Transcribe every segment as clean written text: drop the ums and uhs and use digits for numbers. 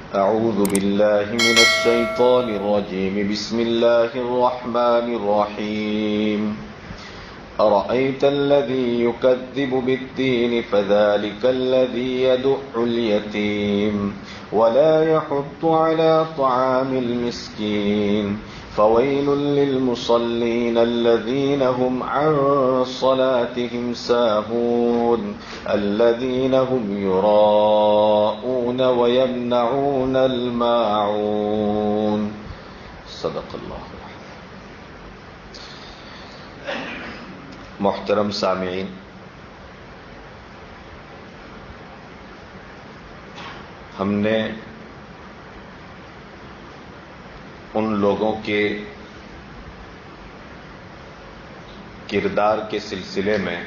أعوذ بالله من الشيطان الرجيم. بسم الله الرحمن الرحيم. أرأيت الذي يكذب بالدين فذلك الذي يدع اليتيم ولا يحض على طعام المسكين فويل للمصلين الذين هم عن صلاتهم ساهون الذين هم يراءون ويمنعون الماعون. صدق اللہ. محترم سامعین، ہم نے ان لوگوں کے کردار کے سلسلے میں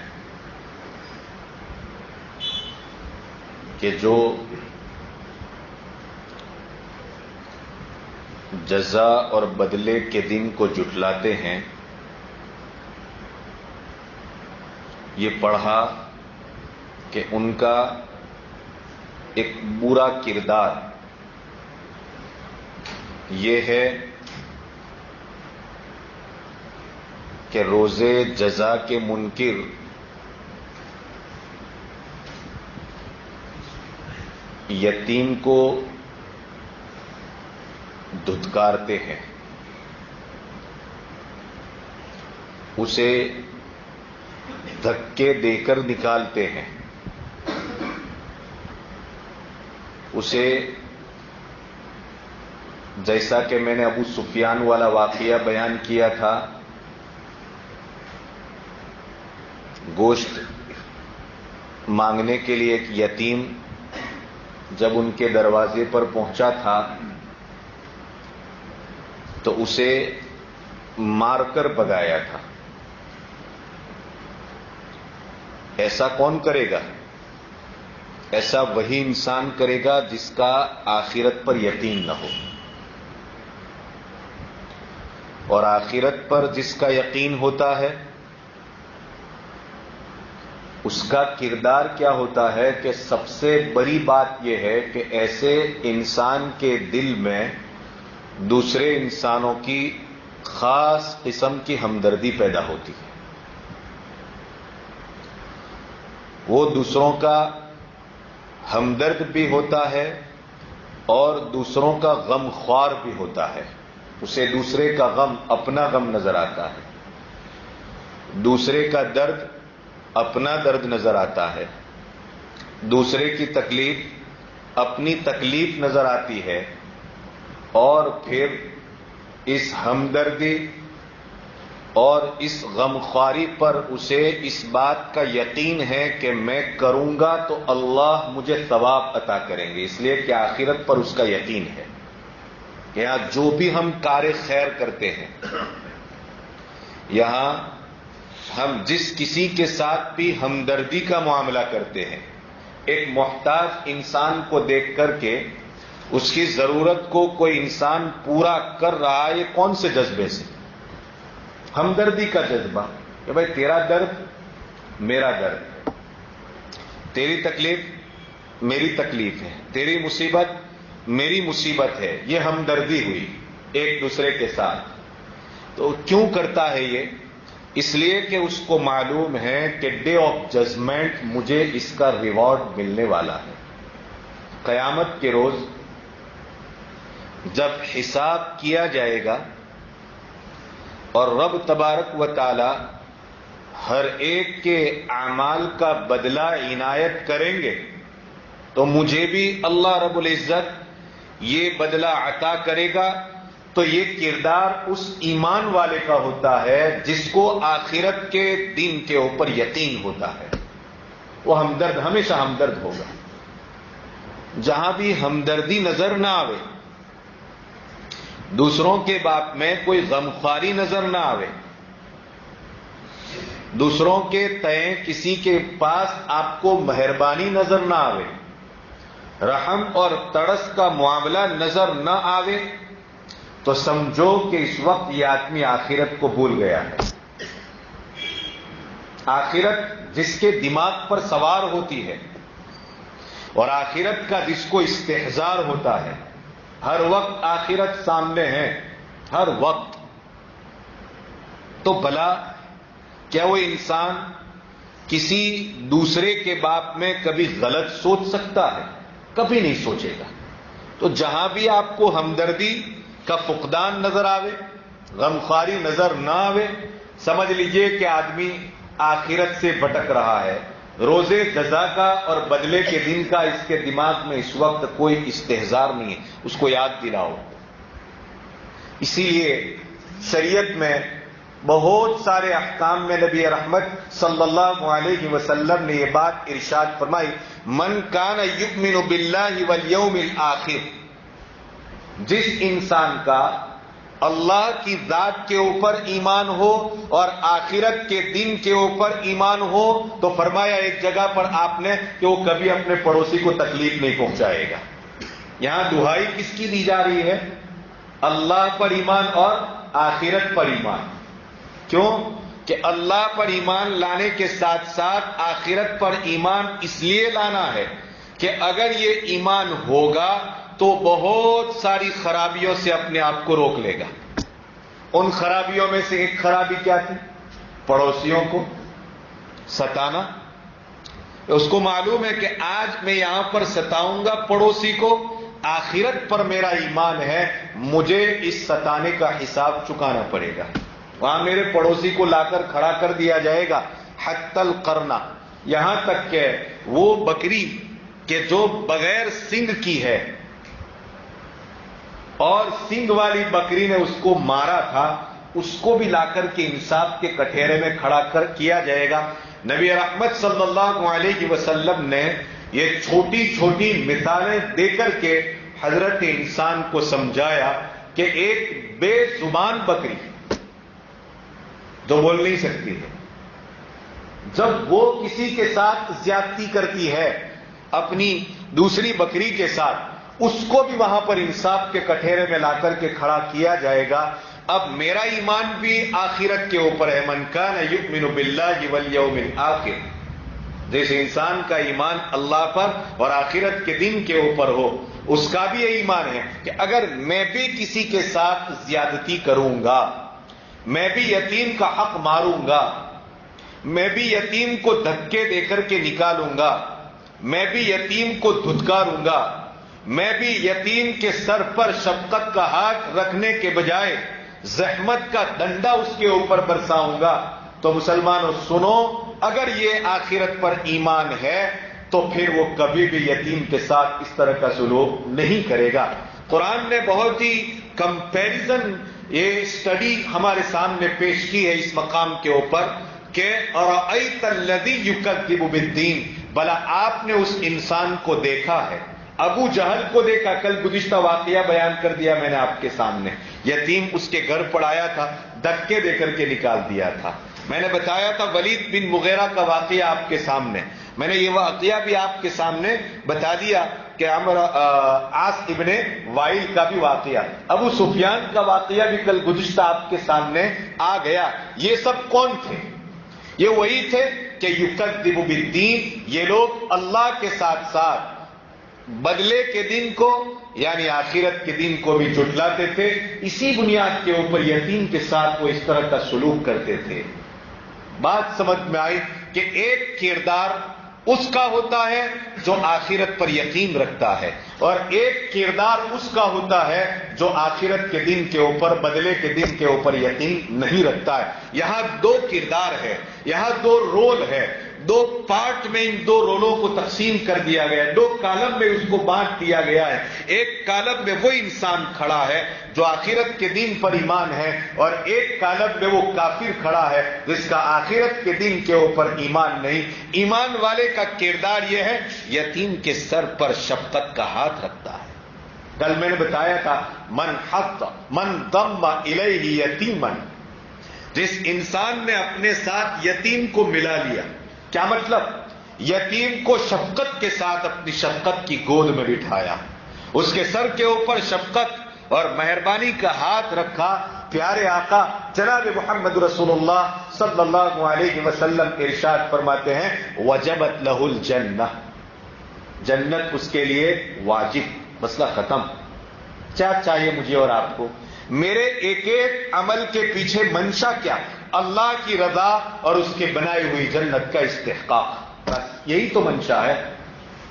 کہ جو جزا اور بدلے کے دن کو جھٹلاتے ہیں، یہ پڑھا کہ ان کا ایک برا کردار یہ ہے کہ روزے جزا کے منکر یتیم کو دھتکارتے ہیں، اسے دھکے دے کر نکالتے ہیں، اسے جیسا کہ میں نے ابو سفیان والا واقعہ بیان کیا تھا، گوشت مانگنے کے لیے ایک یتیم جب ان کے دروازے پر پہنچا تھا تو اسے مار کر بھگایا تھا. ایسا کون کرے گا؟ ایسا وہی انسان کرے گا جس کا آخرت پر یقین نہ ہو. اور آخرت پر جس کا یقین ہوتا ہے اس کا کردار کیا ہوتا ہے کہ سب سے بڑی بات یہ ہے کہ ایسے انسان کے دل میں دوسرے انسانوں کی خاص قسم کی ہمدردی پیدا ہوتی ہے. وہ دوسروں کا ہمدرد بھی ہوتا ہے اور دوسروں کا غم خوار بھی ہوتا ہے. اسے دوسرے کا غم اپنا غم نظر آتا ہے، دوسرے کا درد اپنا درد نظر آتا ہے، دوسرے کی تکلیف اپنی تکلیف نظر آتی ہے. اور پھر اس ہمدردی اور اس غمخواری پر اسے اس بات کا یقین ہے کہ میں کروں گا تو اللہ مجھے ثواب عطا کریں گے، اس لیے کہ آخرت پر اس کا یقین ہے کہ یہاں جو بھی ہم کار خیر کرتے ہیں، یہاں ہم جس کسی کے ساتھ بھی ہمدردی کا معاملہ کرتے ہیں، ایک محتاج انسان کو دیکھ کر کے اس کی ضرورت کو کوئی انسان پورا کر رہا ہے، یہ کون سے جذبے سے؟ ہمدردی کا جذبہ کہ بھائی تیرا درد میرا درد، تیری تکلیف میری تکلیف ہے، تیری مصیبت میری مصیبت ہے. یہ ہمدردی ہوئی ایک دوسرے کے ساتھ. تو کیوں کرتا ہے یہ؟ اس لیے کہ اس کو معلوم ہے کہ ڈے آف ججمنٹ مجھے اس کا ریوارڈ ملنے والا ہے. قیامت کے روز جب حساب کیا جائے گا اور رب تبارک و تعالی ہر ایک کے اعمال کا بدلہ عنایت کریں گے تو مجھے بھی اللہ رب العزت یہ بدلہ عطا کرے گا. تو یہ کردار اس ایمان والے کا ہوتا ہے جس کو آخرت کے دن کے اوپر یقین ہوتا ہے. وہ ہمدرد ہمیشہ ہمدرد ہوگا. جہاں بھی ہمدردی نظر نہ آوے، دوسروں کے بات میں کوئی غمخواری نظر نہ آوے، دوسروں کے تئیں کسی کے پاس آپ کو مہربانی نظر نہ آوے، رحم اور تڑس کا معاملہ نظر نہ آوے، تو سمجھو کہ اس وقت یہ آدمی آخرت کو بھول گیا ہے. آخرت جس کے دماغ پر سوار ہوتی ہے اور آخرت کا جس کو استحضار ہوتا ہے، ہر وقت آخرت سامنے ہے، ہر وقت. تو بھلا کیا وہ انسان کسی دوسرے کے باب میں کبھی غلط سوچ سکتا ہے؟ کبھی نہیں سوچے گا. تو جہاں بھی آپ کو ہمدردی کا فقدان نظر آوے، غمخواری نظر نہ آوے، سمجھ لیجئے کہ آدمی آخرت سے بھٹک رہا ہے. روزے جزا کا اور بدلے کے دن کا اس کے دماغ میں اس وقت کوئی استحضار نہیں ہے، اس کو یاد دلاؤ. اسی لیے شریعت میں بہت سارے احکام میں نبی رحمت صلی اللہ علیہ وسلم نے یہ بات ارشاد فرمائی، من کان یؤمن باللہ والیوم الآخر. جس انسان کا اللہ کی ذات کے اوپر ایمان ہو اور آخرت کے دن کے اوپر ایمان ہو، تو فرمایا ایک جگہ پر آپ نے کہ وہ کبھی اپنے پڑوسی کو تکلیف نہیں پہنچائے گا. یہاں دہائی کس کی دی جا رہی ہے؟ اللہ پر ایمان اور آخرت پر ایمان. کیوں کہ اللہ پر ایمان لانے کے ساتھ ساتھ آخرت پر ایمان اس لیے لانا ہے کہ اگر یہ ایمان ہوگا تو بہت ساری خرابیوں سے اپنے آپ کو روک لے گا. ان خرابیوں میں سے ایک خرابی کیا تھی؟ پڑوسیوں کو ستانا. اس کو معلوم ہے کہ آج میں یہاں پر ستاؤں گا پڑوسی کو، آخرت پر میرا ایمان ہے، مجھے اس ستانے کا حساب چکانا پڑے گا. وہاں میرے پڑوسی کو لا کر کھڑا کر دیا جائے گا. حتی القرنہ، یہاں تک کہ وہ بکری کہ جو بغیر سنگ کی ہے اور سنگ والی بکری نے اس کو مارا تھا، اس کو بھی لا کر کے انصاف کے کٹہرے میں کھڑا کر کیا جائے گا. نبی رحمت صلی اللہ علیہ وسلم نے یہ چھوٹی چھوٹی مثالیں دے کر کے حضرت انسان کو سمجھایا کہ ایک بے زبان بکری جو بول نہیں سکتی ہے، جب وہ کسی کے ساتھ زیادتی کرتی ہے اپنی دوسری بکری کے ساتھ، اس کو بھی وہاں پر انصاف کے کٹہرے میں لا کر کے کھڑا کیا جائے گا. اب میرا ایمان بھی آخرت کے اوپر ہے. من کان یؤمن باللہ والیوم الآخر. جس انسان کا ایمان اللہ پر اور آخرت کے دن کے اوپر ہو، اس کا بھی یہ ایمان ہے کہ اگر میں بھی کسی کے ساتھ زیادتی کروں گا، میں بھی یتیم کا حق ماروں گا، میں بھی یتیم کو دھکے دے کر کے نکالوں گا، میں بھی یتیم کو دھتکاروں گا، میں بھی یتیم کے سر پر شفقت کا ہاتھ رکھنے کے بجائے زحمت کا ڈنڈا اس کے اوپر برساؤں گا، تو مسلمانوں سنو، اگر یہ آخرت پر ایمان ہے تو پھر وہ کبھی بھی یتیم کے ساتھ اس طرح کا سلوک نہیں کرے گا. قرآن نے بہت ہی کمپیریزن یہ اسٹڈی ہمارے سامنے پیش کی ہے اس مقام کے اوپر کہ اَرَأَيْتَ الَّذِي يُكَذِّبُ بِالدِّينِ. بھلا آپ نے اس انسان کو دیکھا ہے؟ ابو جہل کو دیکھا. کل گزشتہ واقعہ بیان کر دیا میں نے آپ کے سامنے. یتیم اس کے گھر پر آیا تھا، دھکے دے کر کے نکال دیا تھا. میں نے بتایا تھا ولید بن مغیرہ کا واقعہ آپ کے سامنے. میں نے یہ واقعہ بھی آپ کے سامنے بتا دیا کہ عاص ابن وائل کا بھی واقعہ، ابو سفیان کا واقعہ بھی کل گزشتہ آپ کے سامنے آ گیا. یہ سب کون تھے؟ یہ وہی تھے کہ یکذب بالدین. یہ لوگ اللہ کے ساتھ ساتھ بدلے کے دن کو یعنی آخرت کے دن کو بھی جھٹلاتے تھے. اسی بنیاد کے اوپر یتیم کے ساتھ وہ اس طرح کا سلوک کرتے تھے. بات سمجھ میں آئی کہ ایک کردار اس کا ہوتا ہے جو آخرت پر یقین رکھتا ہے، اور ایک کردار اس کا ہوتا ہے جو آخرت کے دن کے اوپر، بدلے کے دن کے اوپر یقین نہیں رکھتا ہے. یہاں دو کردار ہے، یہاں دو رول ہے. دو پارٹ میں ان دو رولوں کو تقسیم کر دیا گیا ہے، دو کالم میں اس کو بانٹ دیا گیا ہے. ایک کالم میں وہ انسان کھڑا ہے جو آخرت کے دن پر ایمان ہے، اور ایک کالم میں وہ کافر کھڑا ہے جس کا آخرت کے دن کے اوپر ایمان نہیں. ایمان والے کا کردار یہ ہے یتیم کے سر پر شفقت کا ہاتھ رکھتا ہے. کل میں نے بتایا تھا من ضم الیہ یتیما. جس انسان نے اپنے ساتھ یتیم کو ملا لیا، کیا مطلب؟ یتیم کو شفقت کے ساتھ اپنی شفقت کی گود میں بٹھایا، اس کے سر کے اوپر شفقت اور مہربانی کا ہاتھ رکھا. پیارے آقا جناب محمد رسول اللہ صلی اللہ علیہ وسلم ارشاد فرماتے ہیں وجبت لہ الجنہ. جنت اس کے لیے واجب. مسئلہ ختم. کیا چاہیے مجھے اور آپ کو؟ میرے ایک ایک عمل کے پیچھے منشا کیا؟ اللہ کی رضا اور اس کے بنائی ہوئی جنت کا استحقاق، بس یہی تو منشا ہے۔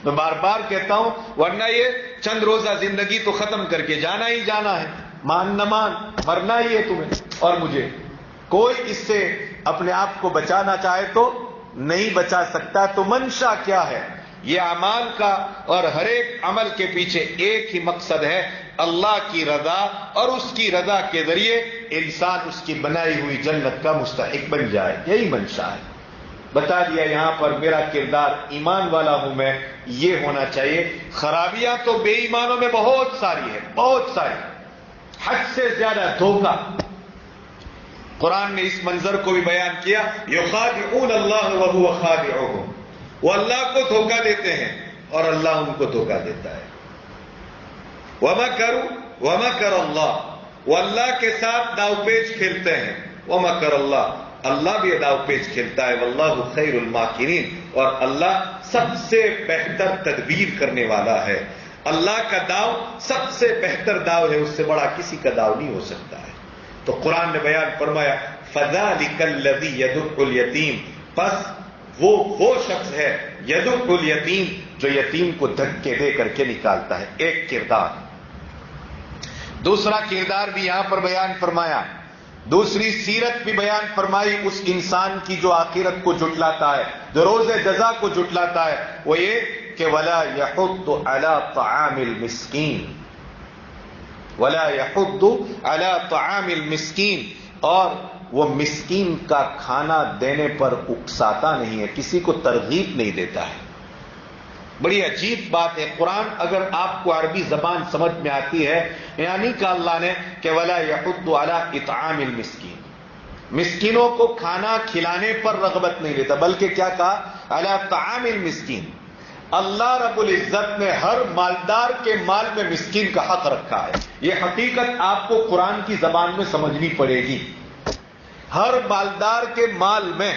میں بار بار کہتا ہوں، ورنہ یہ چند روزہ زندگی تو ختم کر کے جانا ہی جانا ہے، مان نہ مان مرنا ہی ہے تمہیں اور مجھے۔ کوئی اس سے اپنے آپ کو بچانا چاہے تو نہیں بچا سکتا۔ تو منشا کیا ہے؟ یہ اعمال کا، اور ہر ایک عمل کے پیچھے ایک ہی مقصد ہے، اللہ کی رضا، اور اس کی رضا کے ذریعے انسان اس کی بنائی ہوئی جنت کا مستحق بن جائے، یہی منشا ہے۔ بتا دیا یہاں پر میرا کردار ایمان والا ہوں میں، یہ ہونا چاہیے۔ خرابیاں تو بے ایمانوں میں بہت ساری ہے، بہت ساری، حد سے زیادہ دھوکہ۔ قرآن نے اس منظر کو بھی بیان کیا، یخادعون اللہ وہو خادعہم، وہ اللہ کو دھوکہ دیتے ہیں اور اللہ ان کو دھوکہ دیتا ہے۔ ومکروا ومکر اللہ، وہ اللہ کے ساتھ داؤ پیچ کھیلتے ہیں، ومکر اللہ، اللہ بھی داؤ پیچ کھیلتا ہے، واللہ خیر الماکرین، اور اللہ سب سے بہتر تدبیر کرنے والا ہے۔ اللہ کا داؤ سب سے بہتر داؤ ہے، اس سے بڑا کسی کا داؤ نہیں ہو سکتا ہے۔ تو قرآن نے بیان فرمایا، فذلک الذی یدع الیتیم، پس وہ شخص ہے یدع الیتیم جو یتیم کو دھکے دے کر کے نکالتا ہے۔ ایک کردار۔ دوسرا کردار بھی یہاں پر بیان فرمایا، دوسری سیرت بھی بیان فرمائی اس انسان کی جو آخرت کو جھٹلاتا ہے، جو روز جزا کو جھٹلاتا ہے، وہ یہ کہ ولا یحض علی طعام المسکین، ولا یحض علی طعام المسکین، اور وہ مسکین کا کھانا دینے پر اکساتا نہیں ہے، کسی کو ترغیب نہیں دیتا ہے۔ بڑی عجیب بات ہے، قرآن اگر آپ کو عربی زبان سمجھ میں آتی ہے، یعنی کہ اللہ نے کہ ولا یحض علی اطعام المسکین، مسکینوں کو کھانا کھلانے پر رغبت نہیں دیتا، بلکہ کیا کہا؟ علی طعام المسکین۔ اللہ رب العزت نے ہر مالدار کے مال میں مسکین کا حق رکھا ہے۔ یہ حقیقت آپ کو قرآن کی زبان میں سمجھنی پڑے گی۔ ہر مالدار کے مال میں،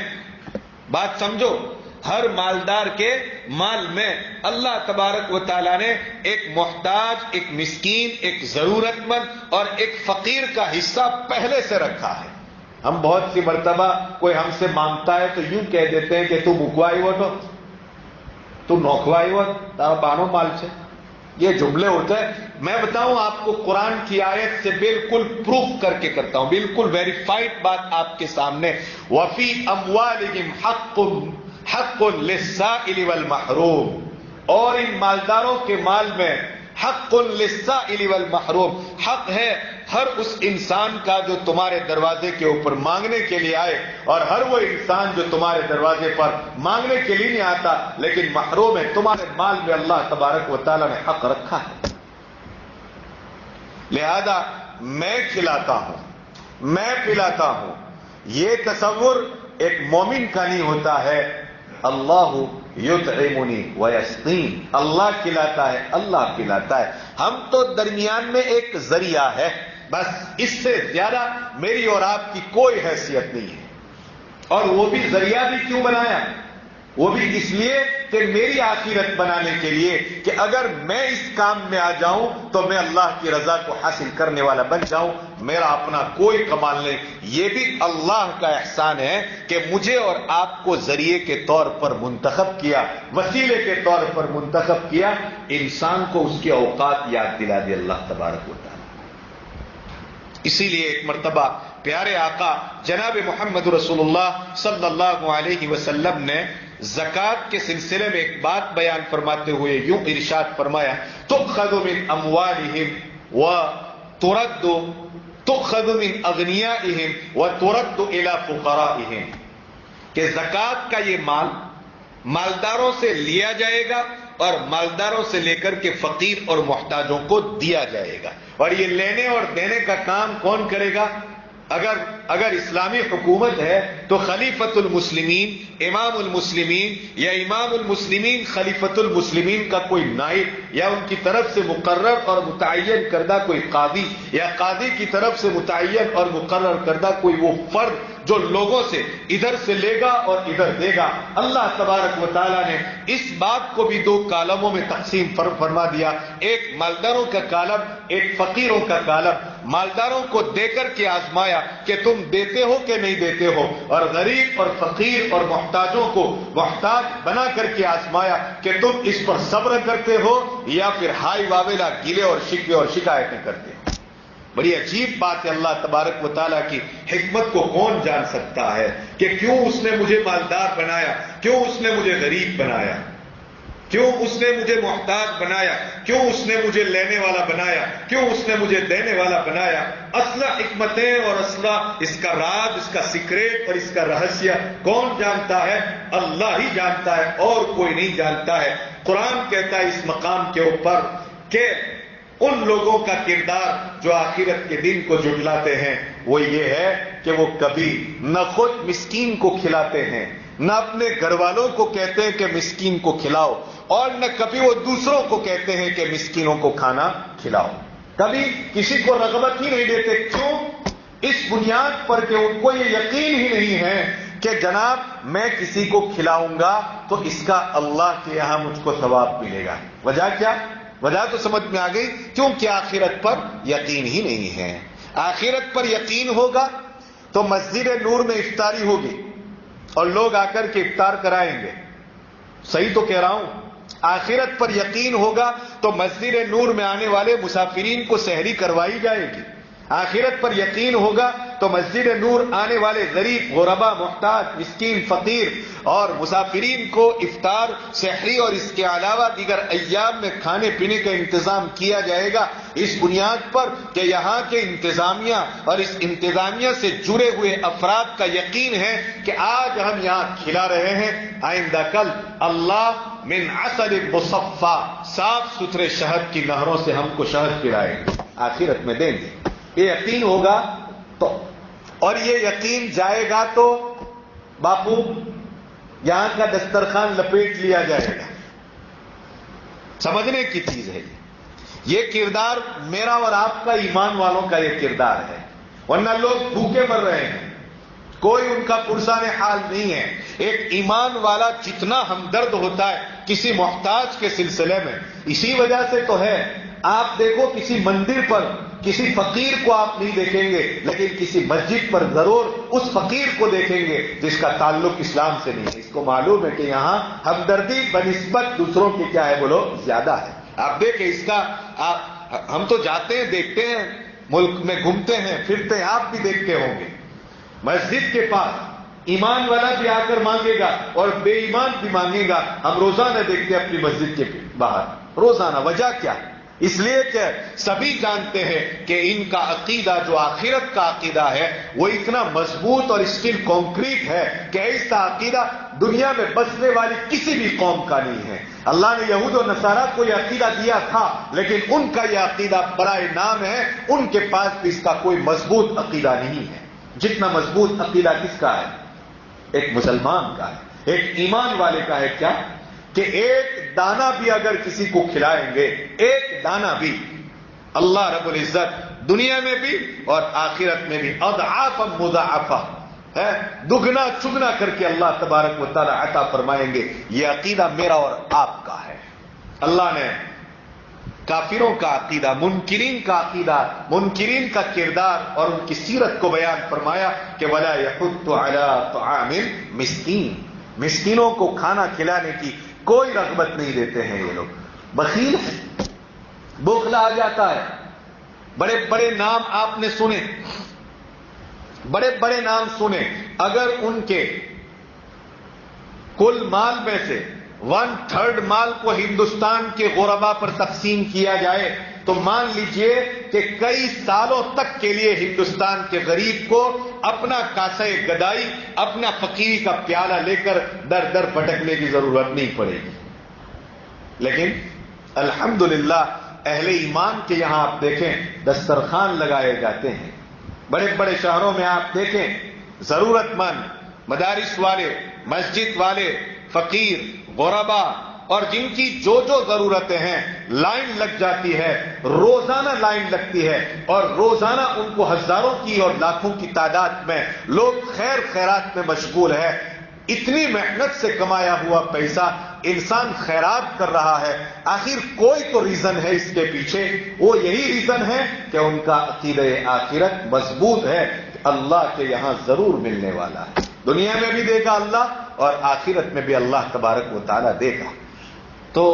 بات سمجھو، ہر مالدار کے مال میں اللہ تبارک و تعالیٰ نے ایک محتاج، ایک مسکین، ایک ضرورت مند اور ایک فقیر کا حصہ پہلے سے رکھا ہے۔ ہم بہت سی مرتبہ کوئی ہم سے مانگتا ہے تو یوں کہہ دیتے ہیں کہ تو بکوائی ہو، تو نوکوائی ہو، بانو مال سے، یہ جملے ہوتے ہیں۔ میں بتاؤں آپ کو، قرآن کی آیت سے بالکل پروف کر کے کرتا ہوں، بالکل ویریفائڈ بات آپ کے سامنے، وفی اموالہم حق للسائل والمحروم، اور ان مالداروں کے مال میں حق للسائل والمحروم، حق ہے ہر اس انسان کا جو تمہارے دروازے کے اوپر مانگنے کے لیے آئے، اور ہر وہ انسان جو تمہارے دروازے پر مانگنے کے لیے نہیں آتا لیکن محروم ہے، تمہارے مال میں اللہ تبارک و تعالیٰ نے حق رکھا ہے۔ لہذا میں کھلاتا ہوں، میں پلاتا ہوں، یہ تصور ایک مومن کا نہیں ہوتا ہے۔ اللہ یطعمنی ویسقین، اللہ کھلاتا ہے، اللہ پلاتا ہے، ہم تو درمیان میں ایک ذریعہ ہے، بس اس سے زیادہ میری اور آپ کی کوئی حیثیت نہیں ہے۔ اور وہ بھی ذریعہ بھی کیوں بنایا؟ وہ بھی اس لیے کہ میری آخرت بنانے کے لیے، کہ اگر میں اس کام میں آ جاؤں تو میں اللہ کی رضا کو حاصل کرنے والا بن جاؤں، میرا اپنا کوئی کمال نہیں۔ یہ بھی اللہ کا احسان ہے کہ مجھے اور آپ کو ذریعے کے طور پر منتخب کیا، وسیلے کے طور پر منتخب کیا، انسان کو اس کے اوقات یاد دلا دے اللہ تبارک و تعالی۔ اسی لیے ایک مرتبہ پیارے آقا جناب محمد رسول اللہ صلی اللہ علیہ وسلم نے زکوٰۃ کے سلسلے میں ایک بات بیان فرماتے ہوئے یوں ارشاد فرمایا، تؤخذ من اموالہم تؤخذ من اغنیائہم وترد الی فقرائہم، کہ زکوٰۃ کا یہ مال مالداروں سے لیا جائے گا اور مالداروں سے لے کر کے فقیر اور محتاجوں کو دیا جائے گا۔ اور یہ لینے اور دینے کا کام کون کرے گا؟ اگر اسلامی حکومت ہے تو خلیفۃ المسلمین، امام المسلمین، یا امام المسلمین خلیفۃ المسلمین کا کوئی نائب، یا ان کی طرف سے مقرر اور متعین کردہ کوئی قاضی، یا قاضی کی طرف سے متعین اور مقرر کردہ کوئی وہ فرد جو لوگوں سے ادھر سے لے گا اور ادھر دے گا. اللہ تبارک و تعالیٰ نے اس بات کو بھی 2 کالموں میں تقسیم فرما دیا. ایک مالداروں کا کالم, ایک فقیروں کا کالم. مالداروں کو دے کر کے آزمایا کہ تم دیتے ہو کہ نہیں دیتے ہو, اور غریب اور فقیر اور محتاجوں کو محتاج بنا کر کے آزمایا کہ تم اس پر صبر کرتے ہو یا پھر ہائی واویلا گلے اور شکوے اور شکایتیں کرتے ہو. بڑی عجیب بات ہے. اللہ تبارک و تعالیٰ کی حکمت کو کون جان سکتا ہے کہ کیوں اس نے مجھے مالدار بنایا, کیوں اس نے مجھے غریب بنایا, کیوں اس نے مجھے محتاج بنایا, کیوں اس نے مجھے لینے والا بنایا, کیوں اس نے مجھے دینے والا بنایا. اصل حکمتیں اور اصل اس کا راز, اس کا سیکریٹ اور اس کا رہسیہ کون جانتا ہے؟ اللہ ہی جانتا ہے, اور کوئی نہیں جانتا ہے. قرآن کہتا ہے اس مقام کے اوپر کہ ان لوگوں کا کردار جو آخرت کے دن کو جھٹلاتے ہیں وہ یہ ہے کہ وہ کبھی نہ خود مسکین کو کھلاتے ہیں, نہ اپنے گھر والوں کو کہتے ہیں کہ مسکین کو کھلاؤ, اور نہ کبھی وہ دوسروں کو کہتے ہیں کہ مسکینوں کو کھانا کھلاؤ. کبھی کسی کو رغبت ہی نہیں دیتے. کیوں؟ اس بنیاد پر کہ ان کو یہ یقین ہی نہیں ہے کہ جناب میں کسی کو کھلاؤں گا تو اس کا اللہ کے یہاں مجھ کو ثواب ملے گا. وجہ کیا؟ وجہ تو سمجھ میں آ گئی, کیونکہ آخرت پر یقین ہی نہیں ہے. آخرت پر یقین ہوگا تو مسجد نور میں افطاری ہوگی اور لوگ آ کر کے افطار کرائیں گے. صحیح تو کہہ رہا ہوں. آخرت پر یقین ہوگا تو مسجد نور میں آنے والے مسافرین کو سحری کروائی جائے گی. آخرت پر یقین ہوگا تو مسجد نور آنے والے غریب, غربا, محتاج, مسکین, فقیر اور مسافرین کو افطار, سحری اور اس کے علاوہ دیگر ایام میں کھانے پینے کا انتظام کیا جائے گا, اس بنیاد پر کہ یہاں کے انتظامیہ اور اس انتظامیہ سے جڑے ہوئے افراد کا یقین ہے کہ آج ہم یہاں کھلا رہے ہیں, آئندہ کل اللہ من عسل مصفا, صاف ستھرے شہد کی نہروں سے ہم کو شہد پلائیں گے, آخرت میں دیں گے. یہ یقین ہوگا تو, اور یہ یقین جائے گا تو باپو یہاں کا دسترخوان لپیٹ لیا جائے گا. سمجھنے کی چیز ہے یہ کردار میرا اور آپ کا, ایمان والوں کا یہ کردار ہے. ورنہ لوگ بھوکے مر رہے ہیں, کوئی ان کا پرسان حال نہیں ہے. ایک ایمان والا جتنا ہمدرد ہوتا ہے کسی محتاج کے سلسلے میں, اسی وجہ سے تو ہے. آپ دیکھو کسی مندر پر کسی فقیر کو آپ نہیں دیکھیں گے, لیکن کسی مسجد پر ضرور اس فقیر کو دیکھیں گے جس کا تعلق اسلام سے نہیں ہے. اس کو معلوم ہے کہ یہاں ہمدردی بنسبت دوسروں کی کیا ہے بولو زیادہ ہے. آپ دیکھیں اس کا, ہم تو جاتے ہیں دیکھتے ہیں, ملک میں گھومتے ہیں پھرتے ہیں, آپ بھی دیکھتے ہوں گے. مسجد کے پاس ایمان والا بھی آ کر مانگے گا اور بے ایمان بھی مانگے گا. ہم روزانہ دیکھتے ہیں اپنی مسجد کے باہر, روزانہ. وجہ کیا؟ اس لیے کہ سبھی جانتے ہیں کہ ان کا عقیدہ جو آخرت کا عقیدہ ہے وہ اتنا مضبوط اور اسٹیل کانکریٹ ہے کہ ایسا عقیدہ دنیا میں بسنے والی کسی بھی قوم کا نہیں ہے. اللہ نے یہود و نصارہ کو یہ عقیدہ دیا تھا, لیکن ان کا یہ عقیدہ برائے نام ہے. ان کے پاس بھی اس کا کوئی مضبوط عقیدہ نہیں ہے. جتنا مضبوط عقیدہ کس کا ہے؟ ایک مسلمان کا ہے, ایک ایمان والے کا ہے. کیا کہ ایک دانہ بھی اگر کسی کو کھلائیں گے, ایک دانہ بھی, اللہ رب العزت دنیا میں بھی اور آخرت میں بھی اضعافا مضاعفہ ہے, دگنا چگنا کر کے اللہ تبارک و تعالی عطا فرمائیں گے. یہ عقیدہ میرا اور آپ کا ہے. اللہ نے کافروں کا عقیدہ, منکرین کا عقیدہ, منکرین کا کردار اور ان کی سیرت کو بیان فرمایا کہ ولا یحض علی طعام المسکین, مسکینوں کو کھانا کھلانے کی کوئی رغبت نہیں دیتے ہیں. یہ لوگ بخیل ہیں, بخلا آ جاتا ہے. بڑے بڑے نام آپ نے سنے, بڑے بڑے نام سنے. اگر ان کے کل مال میں سے 1/3 مال کو ہندوستان کے غربا پر تقسیم کیا جائے تو مان لیجئے کہ کئی سالوں تک کے لیے ہندوستان کے غریب کو اپنا کاسہ گدائی, اپنا فقیری کا پیالہ لے کر در در بھٹکنے کی ضرورت نہیں پڑے گی. لیکن الحمدللہ اہل ایمان کے یہاں آپ دیکھیں دسترخوان لگائے جاتے ہیں. بڑے بڑے شہروں میں آپ دیکھیں ضرورت مند, مدارس والے, مسجد والے, فقیر, غربا, اور جن کی جو ضرورتیں ہیں لائن لگ جاتی ہے، روزانہ لائن لگتی ہے، اور روزانہ ان کو ہزاروں کی اور لاکھوں کی تعداد میں لوگ خیر خیرات میں مشغول ہے. اتنی محنت سے کمایا ہوا پیسہ انسان خیرات کر رہا ہے، آخر کوئی تو ریزن ہے اس کے پیچھے. وہ یہی ریزن ہے کہ ان کا عقیدہ آخرت مضبوط ہے، اللہ کے یہاں ضرور ملنے والا ہے. دنیا میں بھی دے گا اللہ اور آخرت میں بھی اللہ تبارک و تعالیٰ دے گا. تو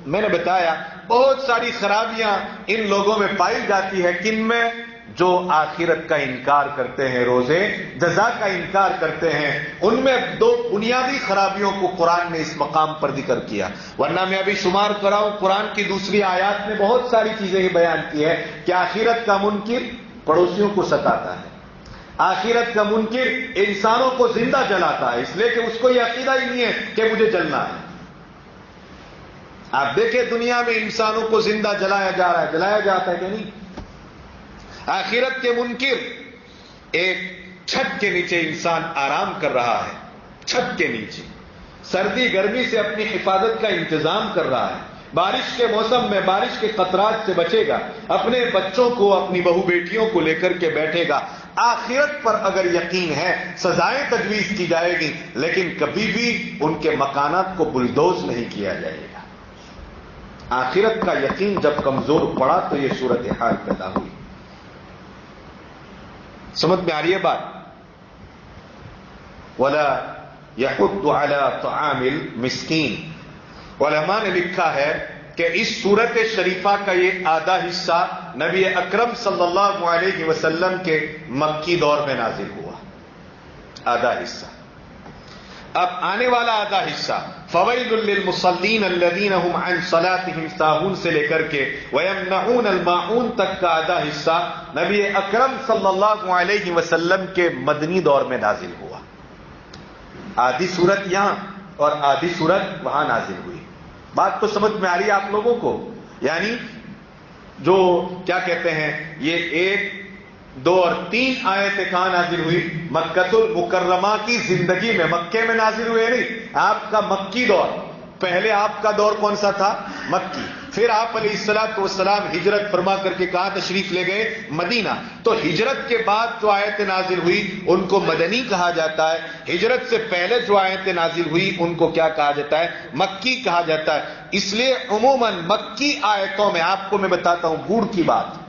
میں نے بتایا بہت ساری خرابیاں ان لوگوں میں پائی جاتی ہے. کن میں؟ جو آخرت کا انکار کرتے ہیں، روزے جزا کا انکار کرتے ہیں. ان میں دو بنیادی خرابیوں کو قرآن نے اس مقام پر ذکر کیا. ورنہ میں ابھی شمار کراؤں، قرآن کی دوسری آیات میں بہت ساری چیزیں ہی بیان کی ہے کہ آخرت کا منکر پڑوسیوں کو ستاتا ہے، آخرت کا منکر انسانوں کو زندہ جلاتا ہے، اس لیے کہ اس کو یہ عقیدہ ہی نہیں ہے کہ مجھے جلنا ہے. آپ دیکھیں دنیا میں انسانوں کو زندہ جلایا جا رہا ہے، جلایا جاتا ہے کہ نہیں؟ آخرت کے منکر ایک چھت کے نیچے انسان آرام کر رہا ہے، چھت کے نیچے سردی گرمی سے اپنی حفاظت کا انتظام کر رہا ہے، بارش کے موسم میں بارش کے قطرات سے بچے گا، اپنے بچوں کو اپنی بہو بیٹیوں کو لے کر کے بیٹھے گا. آخرت پر اگر یقین ہے سزائیں تجویز کی جائے گی، لیکن کبھی بھی ان کے مکانات کو بلڈوز نہیں کیا جائے گا. آخرت کا یقین جب کمزور پڑا تو یہ صورتحال پیدا ہوئی. سمجھ میں آ رہی ہے بات؟ وَلَا يَحُضُّ عَلَىٰ طَعَامِ الْمِسْكِينِ. علماء نے لکھا ہے کہ اس سورت شریفہ کا یہ آدھا حصہ نبی اکرم صلی اللہ علیہ وسلم کے مکی دور میں نازل ہوا، آدھا حصہ. اب آنے والا آدھا حصہ فَوَيْلٌ لِّلْمُصَلِّينَ الَّذِينَ هُمْ عَنْ صَلَاتِهِمْ سَاهُونَ سے لے کر کے وَيَمْنَعُونَ الْمَاعُونَ تک کا آدھا حصہ نبی اکرم صلی اللہ علیہ وسلم کے مدنی دور میں نازل ہوا. آدھی سورت یہاں اور آدھی سورت وہاں نازل ہوئی. بات تو سمجھ میں آ رہی ہے آپ لوگوں کو؟ یعنی جو کیا کہتے ہیں یہ 1، 2 اور 3 آیتیں کہاں نازل ہوئی؟ مکۃ المکرمہ کی زندگی میں، مکے میں نازل ہوئے نہیں. آپ کا مکی دور، پہلے آپ کا دور کون سا تھا؟ مکی. پھر آپ علیہ الصلوۃ والسلام ہجرت فرما کر کے کہاں تشریف لے گئے؟ مدینہ. تو ہجرت کے بعد جو آیتیں نازل ہوئی ان کو مدنی کہا جاتا ہے. ہجرت سے پہلے جو آیتیں نازل ہوئی ان کو کیا کہا جاتا ہے؟ مکی کہا جاتا ہے. اس لیے عموماً مکی آیتوں میں آپ کو میں بتاتا ہوں گوڑ کی بات،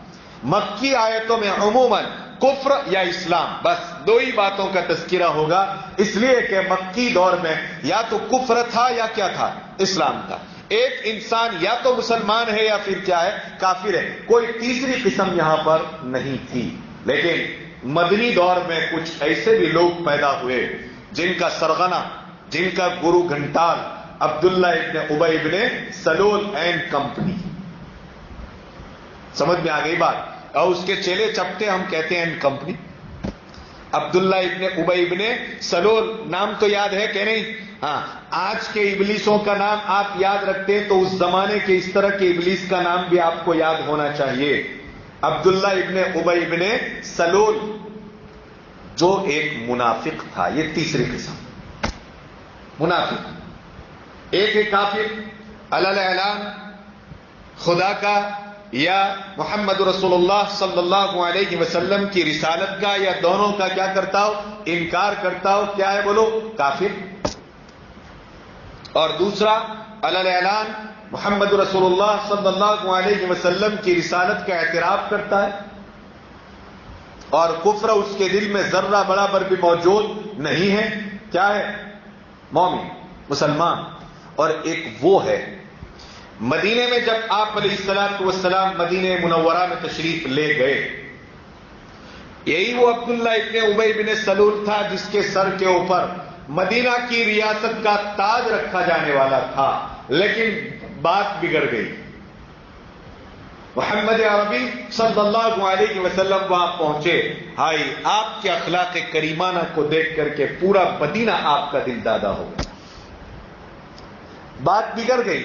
مکی آیتوں میں عموماً کفر یا اسلام، بس 2 ہی باتوں کا تذکرہ ہوگا. اس لیے کہ مکی دور میں یا تو کفر تھا یا کیا تھا؟ اسلام تھا. ایک انسان یا تو مسلمان ہے یا پھر کیا ہے؟ کافر ہے. کوئی تیسری قسم یہاں پر نہیں تھی. لیکن مدنی دور میں کچھ ایسے بھی لوگ پیدا ہوئے جن کا سرغنہ، جن کا گرو گھنٹال عبداللہ ابن ابی ابن سلول اینڈ کمپنی. سمجھ میں آ گئی بات؟ اور اس کے چیلے چپٹے ہم کہتے ہیں کمپنی. عبداللہ ابن ابی ابن سلول نام تو یاد ہے کہ نہیں؟ ہاں. آج کے ابلیسوں کا نام آپ یاد رکھتے ہیں تو اس زمانے کے اس طرح کے ابلیس کا نام بھی آپ کو یاد ہونا چاہیے. عبداللہ ابن ابی ابن سلول جو ایک منافق تھا. یہ تیسری قسم منافق. ایک ہے کافر علی الاعلان خدا کا یا محمد رسول اللہ صلی اللہ علیہ وسلم کی رسالت کا، یا دونوں کا کیا کرتا ہو؟ انکار کرتا ہو. کیا ہے بولو؟ کافر. اور دوسرا علی الاعلان محمد رسول اللہ صلی اللہ علیہ وسلم کی رسالت کا اعتراف کرتا ہے اور کفر اس کے دل میں ذرہ برابر بھی موجود نہیں ہے. کیا ہے؟ مومن، مسلمان. اور ایک وہ ہے مدینے میں جب آپ علیہ الصلوۃ والسلام مدینہ منورہ میں تشریف لے گئے، یہی وہ عبداللہ ابن ابی ابن سلول تھا جس کے سر کے اوپر مدینہ کی ریاست کا تاج رکھا جانے والا تھا. لیکن بات بگڑ گئی. محمد عربی صلی اللہ علیہ وسلم وہاں پہنچے. ہائی آپ کے اخلاق کریمانہ کو دیکھ کر کے پورا مدینہ آپ کا دل دادا ہو گیا. بات بگڑ گئی.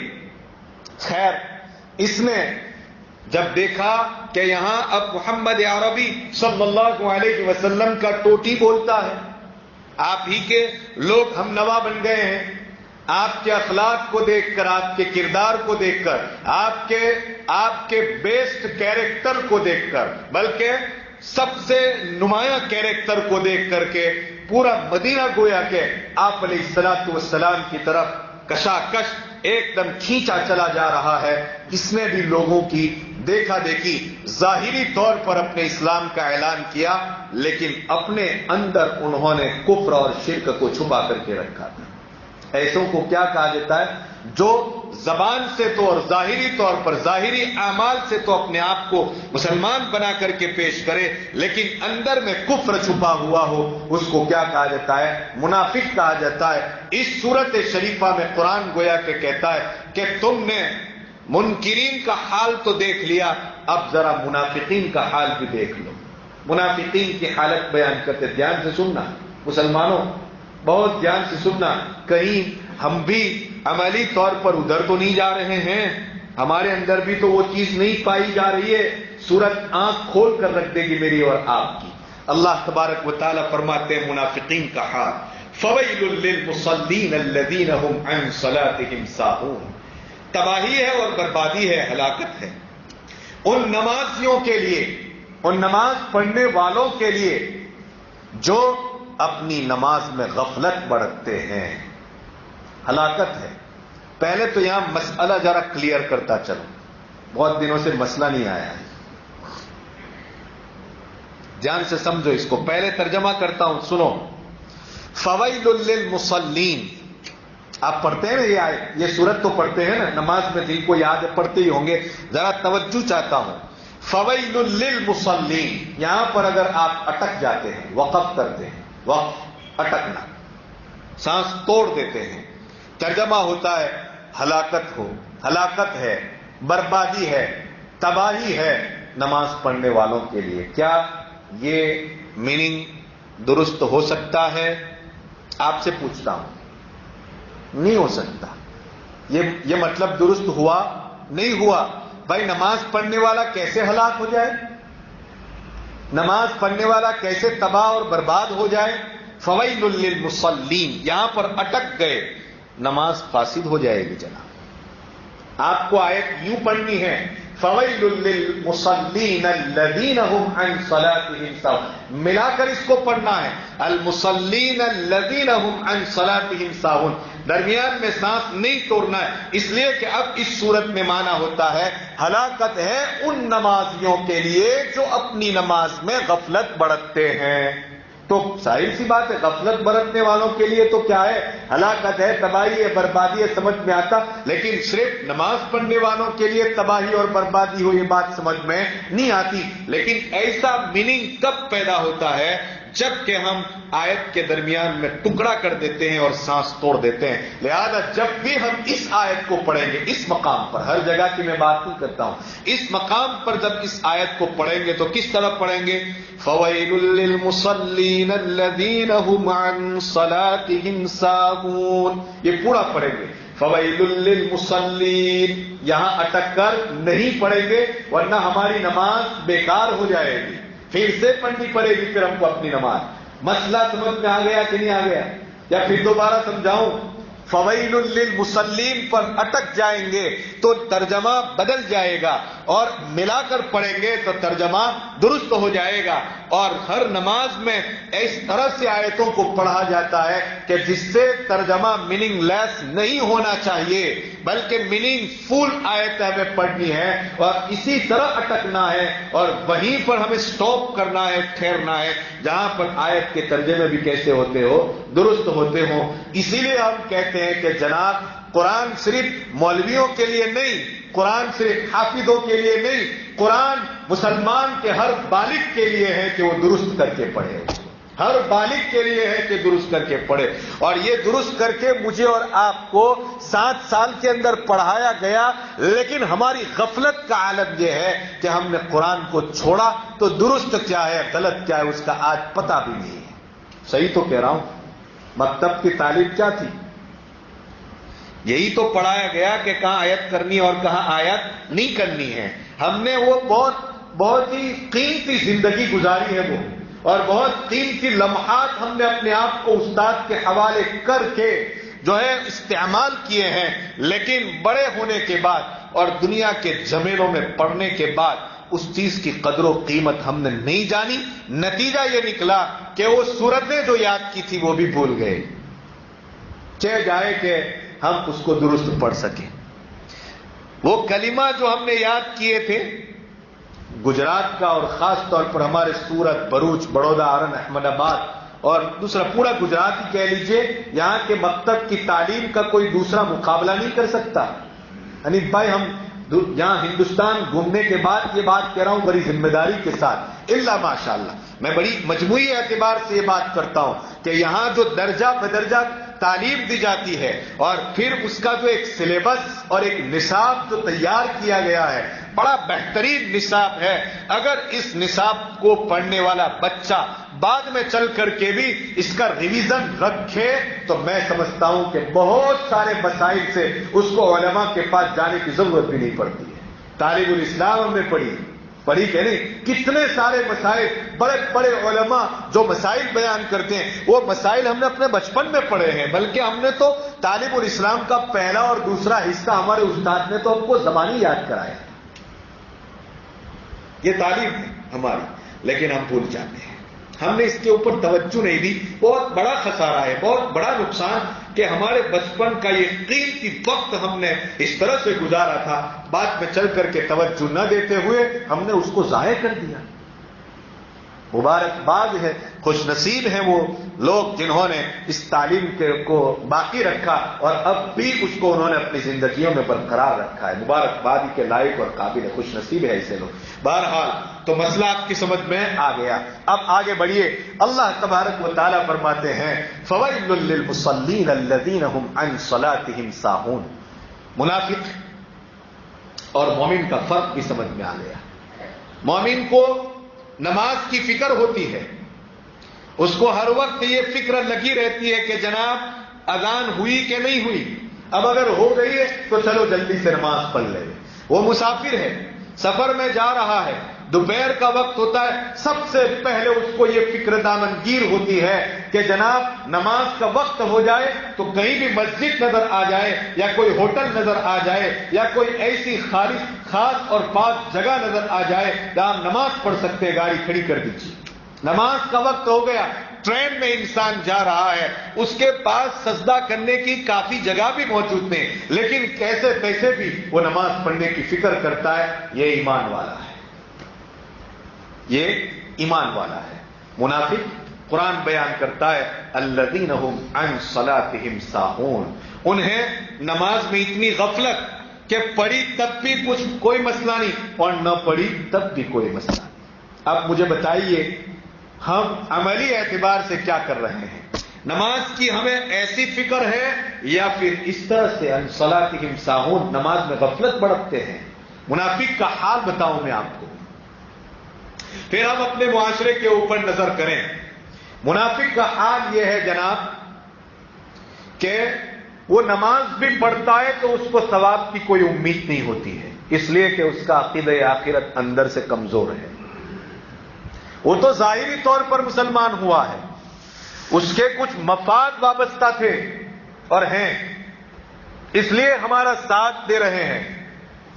خیر اس نے جب دیکھا کہ یہاں اب محمد عربی صلی اللہ علیہ وسلم کا ٹوٹی بولتا ہے، آپ ہی کے لوگ ہم نوا بن گئے ہیں، آپ کے اخلاق کو دیکھ کر، آپ کے کردار کو دیکھ کر، آپ کے بیسٹ کیریکٹر کو دیکھ کر، بلکہ سب سے نمایاں کیریکٹر کو دیکھ کر کے پورا مدینہ گویا کہ آپ علیہ الصلوۃ والسلام کی طرف کشاکش ایک دم کھینچا چلا جا رہا ہے۔ اس نے بھی لوگوں کی دیکھا دیکھی ظاہری طور پر اپنے اسلام کا اعلان کیا، لیکن اپنے اندر انہوں نے کفر اور شرک کو چھپا کر کے رکھا تھا۔ ایسوں کو کیا کہا جاتا ہے؟ جو زبان سے تو اور ظاہری طور پر، ظاہری اعمال سے تو اپنے آپ کو مسلمان بنا کر کے پیش کرے، لیکن اندر میں کفر چھپا ہوا ہو، اس کو کیا کہا جاتا ہے؟ منافق کہا جاتا ہے۔ اس سورت شریفہ میں قرآن گویا کہ کہتا ہے کہ تم نے منکرین کا حال تو دیکھ لیا، اب ذرا منافقین کا حال بھی دیکھ لو۔ منافقین کی حالت بیان کرتے، دھیان سے سننا مسلمانوں، بہت دھیان سے سننا، کہیں ہم بھی عملی طور پر ادھر تو نہیں جا رہے ہیں، ہمارے اندر بھی تو وہ چیز نہیں پائی جا رہی ہے۔ سورت آنکھ کھول کر رکھ دے گی میری اور آپ کی۔ اللہ تبارک و تعالیٰ فرماتے ہیں منافقین کا حال، فَوَيْلٌ لِّلْمُصَلِّينَ الَّذِينَ هُمْ عَنْ صَلَاتِهِمْ سَاهُونَ۔ تباہی ہے اور بربادی ہے، ہلاکت ہے ان نمازیوں کے لیے، ان نماز پڑھنے والوں کے لیے جو اپنی نماز میں غفلت برتتے ہیں۔ ہلاکت ہے۔ پہلے تو یہاں مسئلہ ذرا کلیئر کرتا چلو، بہت دنوں سے مسئلہ نہیں آیا ہے، دھیان سے سمجھو اس کو۔ پہلے ترجمہ کرتا ہوں، سنو۔ فویل للمصلین، آپ پڑھتے ہیں نا یہ سورت تو پڑھتے ہیں نا، نماز میں دل کو یاد ہے، پڑھتے ہی ہوں گے، ذرا توجہ چاہتا ہوں۔ فویل للمصلین، یہاں پر اگر آپ اٹک جاتے ہیں، وقف کرتے ہیں، وقف اٹکنا، سانس توڑ دیتے ہیں، ترجمہ ہوتا ہے ہلاکت ہو، ہلاکت ہے، بربادی ہے، تباہی ہے نماز پڑھنے والوں کے لیے۔ کیا یہ میننگ درست ہو سکتا ہے؟ آپ سے پوچھتا ہوں، نہیں ہو سکتا۔ یہ مطلب درست ہوا نہیں ہوا۔ بھائی نماز پڑھنے والا کیسے ہلاک ہو جائے؟ نماز پڑھنے والا کیسے تباہ اور برباد ہو جائے؟ فویل للمصلین، یہاں پر اٹک گئے، نماز فاسد ہو جائے گی جناب۔ آپ کو آیت یوں پڑھنی ہے، فویل للمصلین الذین هم عن صلاتهم ساہون، ملا کر اس کو پڑھنا ہے، المصلین الذین هم عن صلاتهم ساہون، درمیان میں سانس نہیں توڑنا ہے، اس لیے کہ اب اس صورت میں معنی ہوتا ہے ہلاکت ہے ان نمازیوں کے لیے جو اپنی نماز میں غفلت برتتے ہیں۔ تو ظاہر سی بات ہے، غفلت برتنے والوں کے لیے تو کیا ہے؟ ہلاکت ہے، تباہی ہے، بربادی ہے، سمجھ میں آتا، لیکن صرف نماز پڑھنے والوں کے لیے تباہی اور بربادی ہو، یہ بات سمجھ میں نہیں آتی۔ لیکن ایسا میننگ کب پیدا ہوتا ہے؟ جب کہ ہم آیت کے درمیان میں ٹکڑا کر دیتے ہیں اور سانس توڑ دیتے ہیں۔ لہذا جب بھی ہم اس آیت کو پڑھیں گے، اس مقام پر، ہر جگہ کی میں بات نہیں کرتا ہوں، اس مقام پر جب اس آیت کو پڑھیں گے تو کس طرح پڑھیں گے؟ فَوَيْلٌ لِّلْمُصَلِّينَ الَّذِينَ هُمْ عَن صَلَاتِهِمْ سَاهُونَ، یہ پورا پڑھیں گے۔ فَوَيْلٌ لِّلْمُصَلِّينَ، یہاں اٹک کر نہیں پڑھیں گے ورنہ ہماری نماز بیکار ہو جائے گی، پھر سے پڑھنی پڑے گی پھر ہم کو اپنی نماز۔ مسئلہ سمجھ میں آ گیا کہ نہیں آ گیا؟ یا پھر دوبارہ سمجھاؤں؟ فویل للمصلین پر اٹک جائیں گے تو ترجمہ بدل جائے گا، اور ملا کر پڑھیں گے تو ترجمہ درست ہو جائے گا۔ اور ہر نماز میں اس طرح سے آیتوں کو پڑھا جاتا ہے کہ جس سے ترجمہ میننگ لیس نہیں ہونا چاہیے، بلکہ میننگ فل آیت ہمیں پڑھنی ہے اور اسی طرح اٹکنا ہے، اور وہیں پر ہمیں سٹاپ کرنا ہے، ٹھہرنا ہے، جہاں پر آیت کے ترجمے بھی کیسے ہوتے ہو؟ درست ہوتے ہوں۔ اسی لیے ہم کہتے ہیں کہ جناب قرآن صرف مولویوں کے لیے نہیں، قرآن صرف حافظوں کے لیے نہیں، قرآن مسلمان کے ہر بالغ کے لیے ہے کہ وہ درست کر کے پڑھے، ہر بالغ کے لیے ہے کہ درست کر کے پڑھے۔ اور یہ درست کر کے مجھے اور آپ کو 7 سال کے اندر پڑھایا گیا، لیکن ہماری غفلت کا عالم یہ ہے کہ ہم نے قرآن کو چھوڑا تو درست کیا ہے غلط کیا ہے اس کا آج پتہ بھی نہیں ہے۔ صحیح تو کہہ رہا ہوں؟ مکتب کی تعلیم کیا تھی؟ یہی تو پڑھایا گیا کہ کہاں آیت کرنی اور کہاں آیت نہیں کرنی ہے۔ ہم نے وہ بہت ہی قیمتی زندگی گزاری ہے وہ، اور بہت قیمتی لمحات ہم نے اپنے آپ کو استاد کے حوالے کر کے جو ہے استعمال کیے ہیں، لیکن بڑے ہونے کے بعد اور دنیا کے جھمیلوں میں پڑنے کے بعد اس چیز کی قدر و قیمت ہم نے نہیں جانی. نتیجہ یہ نکلا کہ وہ صورتیں جو یاد کی تھی وہ بھی بھول گئے. چہ جائے کہ ہم اس کو درست پڑھ سکیں. وہ کلمہ جو ہم نے یاد کیے تھے گجرات کا، اور خاص طور پر ہمارے سورت، بروچ، بڑودہ، آرن، احمد آباد اور دوسرا پورا گجرات ہی کہہ لیجئے، یہاں کے مکتب کی تعلیم کا کوئی دوسرا مقابلہ نہیں کر سکتا. حنیف بھائی، ہم یہاں ہندوستان گھومنے کے بعد یہ بات کہہ رہا ہوں بڑی ذمہ داری کے ساتھ، الا ماشاءاللہ میں بڑی مجموعی اعتبار سے یہ بات کرتا ہوں کہ یہاں جو درجہ بدرجہ تعلیم دی جاتی ہے اور پھر اس کا جو ایک سلیبس اور ایک نصاب جو تیار کیا گیا ہے، بڑا بہترین نصاب ہے. اگر اس نصاب کو پڑھنے والا بچہ بعد میں چل کر کے بھی اس کا ریویژن رکھے تو میں سمجھتا ہوں کہ بہت سارے مسائل سے اس کو علماء کے پاس جانے کی ضرورت بھی نہیں پڑتی ہے. تعلیم الاسلام ہم نے پڑھی کہ نہیں؟ کتنے سارے مسائل، بڑے بڑے علماء جو مسائل بیان کرتے ہیں وہ مسائل ہم نے اپنے بچپن میں پڑھے ہیں، بلکہ ہم نے تو تعلیم الاسلام کا پہلا اور دوسرا حصہ ہمارے استاد نے تو ہم کو زبانی یاد کرایا. یہ تعلیم ہے ہماری، لیکن ہم بھول جاتے ہیں. ہم نے اس کے اوپر توجہ نہیں دی. بہت بڑا خسارہ ہے، بہت بڑا نقصان کہ ہمارے بچپن کا یہ قیمتی وقت ہم نے اس طرح سے گزارا تھا، بعد میں چل کر کے توجہ نہ دیتے ہوئے ہم نے اس کو ضائع کر دیا. مبارکباد ہے، خوش نصیب ہیں وہ لوگ جنہوں نے اس تعلیم کو باقی رکھا اور اب بھی اس کو انہوں نے اپنی زندگیوں میں برقرار رکھا ہے. مبارکبادی کے لائق اور قابل خوش نصیب ہے ایسے لوگ. بہرحال تو مسئلہ آپ کی سمجھ میں آ گیا. اب آگے بڑھیے. اللہ تبارک و تعالیٰ فرماتے ہیں فویل للمصلین الذین هم عن صلاتهم ساہون. منافق اور مومن کا فرق بھی سمجھ میں آ گیا. مومن کو نماز کی فکر ہوتی ہے، اس کو ہر وقت یہ فکر لگی رہتی ہے کہ جناب اذان ہوئی کہ نہیں ہوئی، اب اگر ہو گئی ہے تو چلو جلدی سے نماز پڑھ لے. وہ مسافر ہے، سفر میں جا رہا ہے، دوپہر کا وقت ہوتا ہے، سب سے پہلے اس کو یہ فکر دامنگیر ہوتی ہے کہ جناب نماز کا وقت ہو جائے تو کہیں بھی مسجد نظر آ جائے یا کوئی ہوٹل نظر آ جائے یا کوئی ایسی خاص اور پاک جگہ نظر آ جائے جہاں ہم نماز پڑھ سکتے، گاڑی کھڑی کر دیجیے. نماز کا وقت ہو گیا، ٹرین میں انسان جا رہا ہے، اس کے پاس سجدہ کرنے کی کافی جگہ بھی موجود نہیں، لیکن کیسے تیسے بھی وہ نماز پڑھنے کی فکر کرتا ہے. یہ ایمان والا ہے، یہ ایمان والا ہے. منافق قرآن بیان کرتا ہے الذین هم عن صلاتهم ساہون. انہیں نماز میں اتنی غفلت کہ پڑھی تب بھی کچھ کوئی مسئلہ نہیں اور نہ پڑھی تب بھی کوئی مسئلہ نہیں. اب مجھے بتائیے ہم عملی اعتبار سے کیا کر رہے ہیں؟ نماز کی ہمیں ایسی فکر ہے یا پھر اس طرح سے عن صلاتهم ساہون نماز میں غفلت برتتے ہیں؟ منافق کا حال بتاؤں میں آپ کو، پھر ہم اپنے معاشرے کے اوپر نظر کریں. منافق کا حال یہ ہے جناب کہ وہ نماز بھی پڑھتا ہے تو اس کو ثواب کی کوئی امید نہیں ہوتی ہے، اس لیے کہ اس کا عقیدہ آخرت اندر سے کمزور ہے. وہ تو ظاہری طور پر مسلمان ہوا ہے، اس کے کچھ مفاد وابستہ تھے اور ہیں، اس لیے ہمارا ساتھ دے رہے ہیں.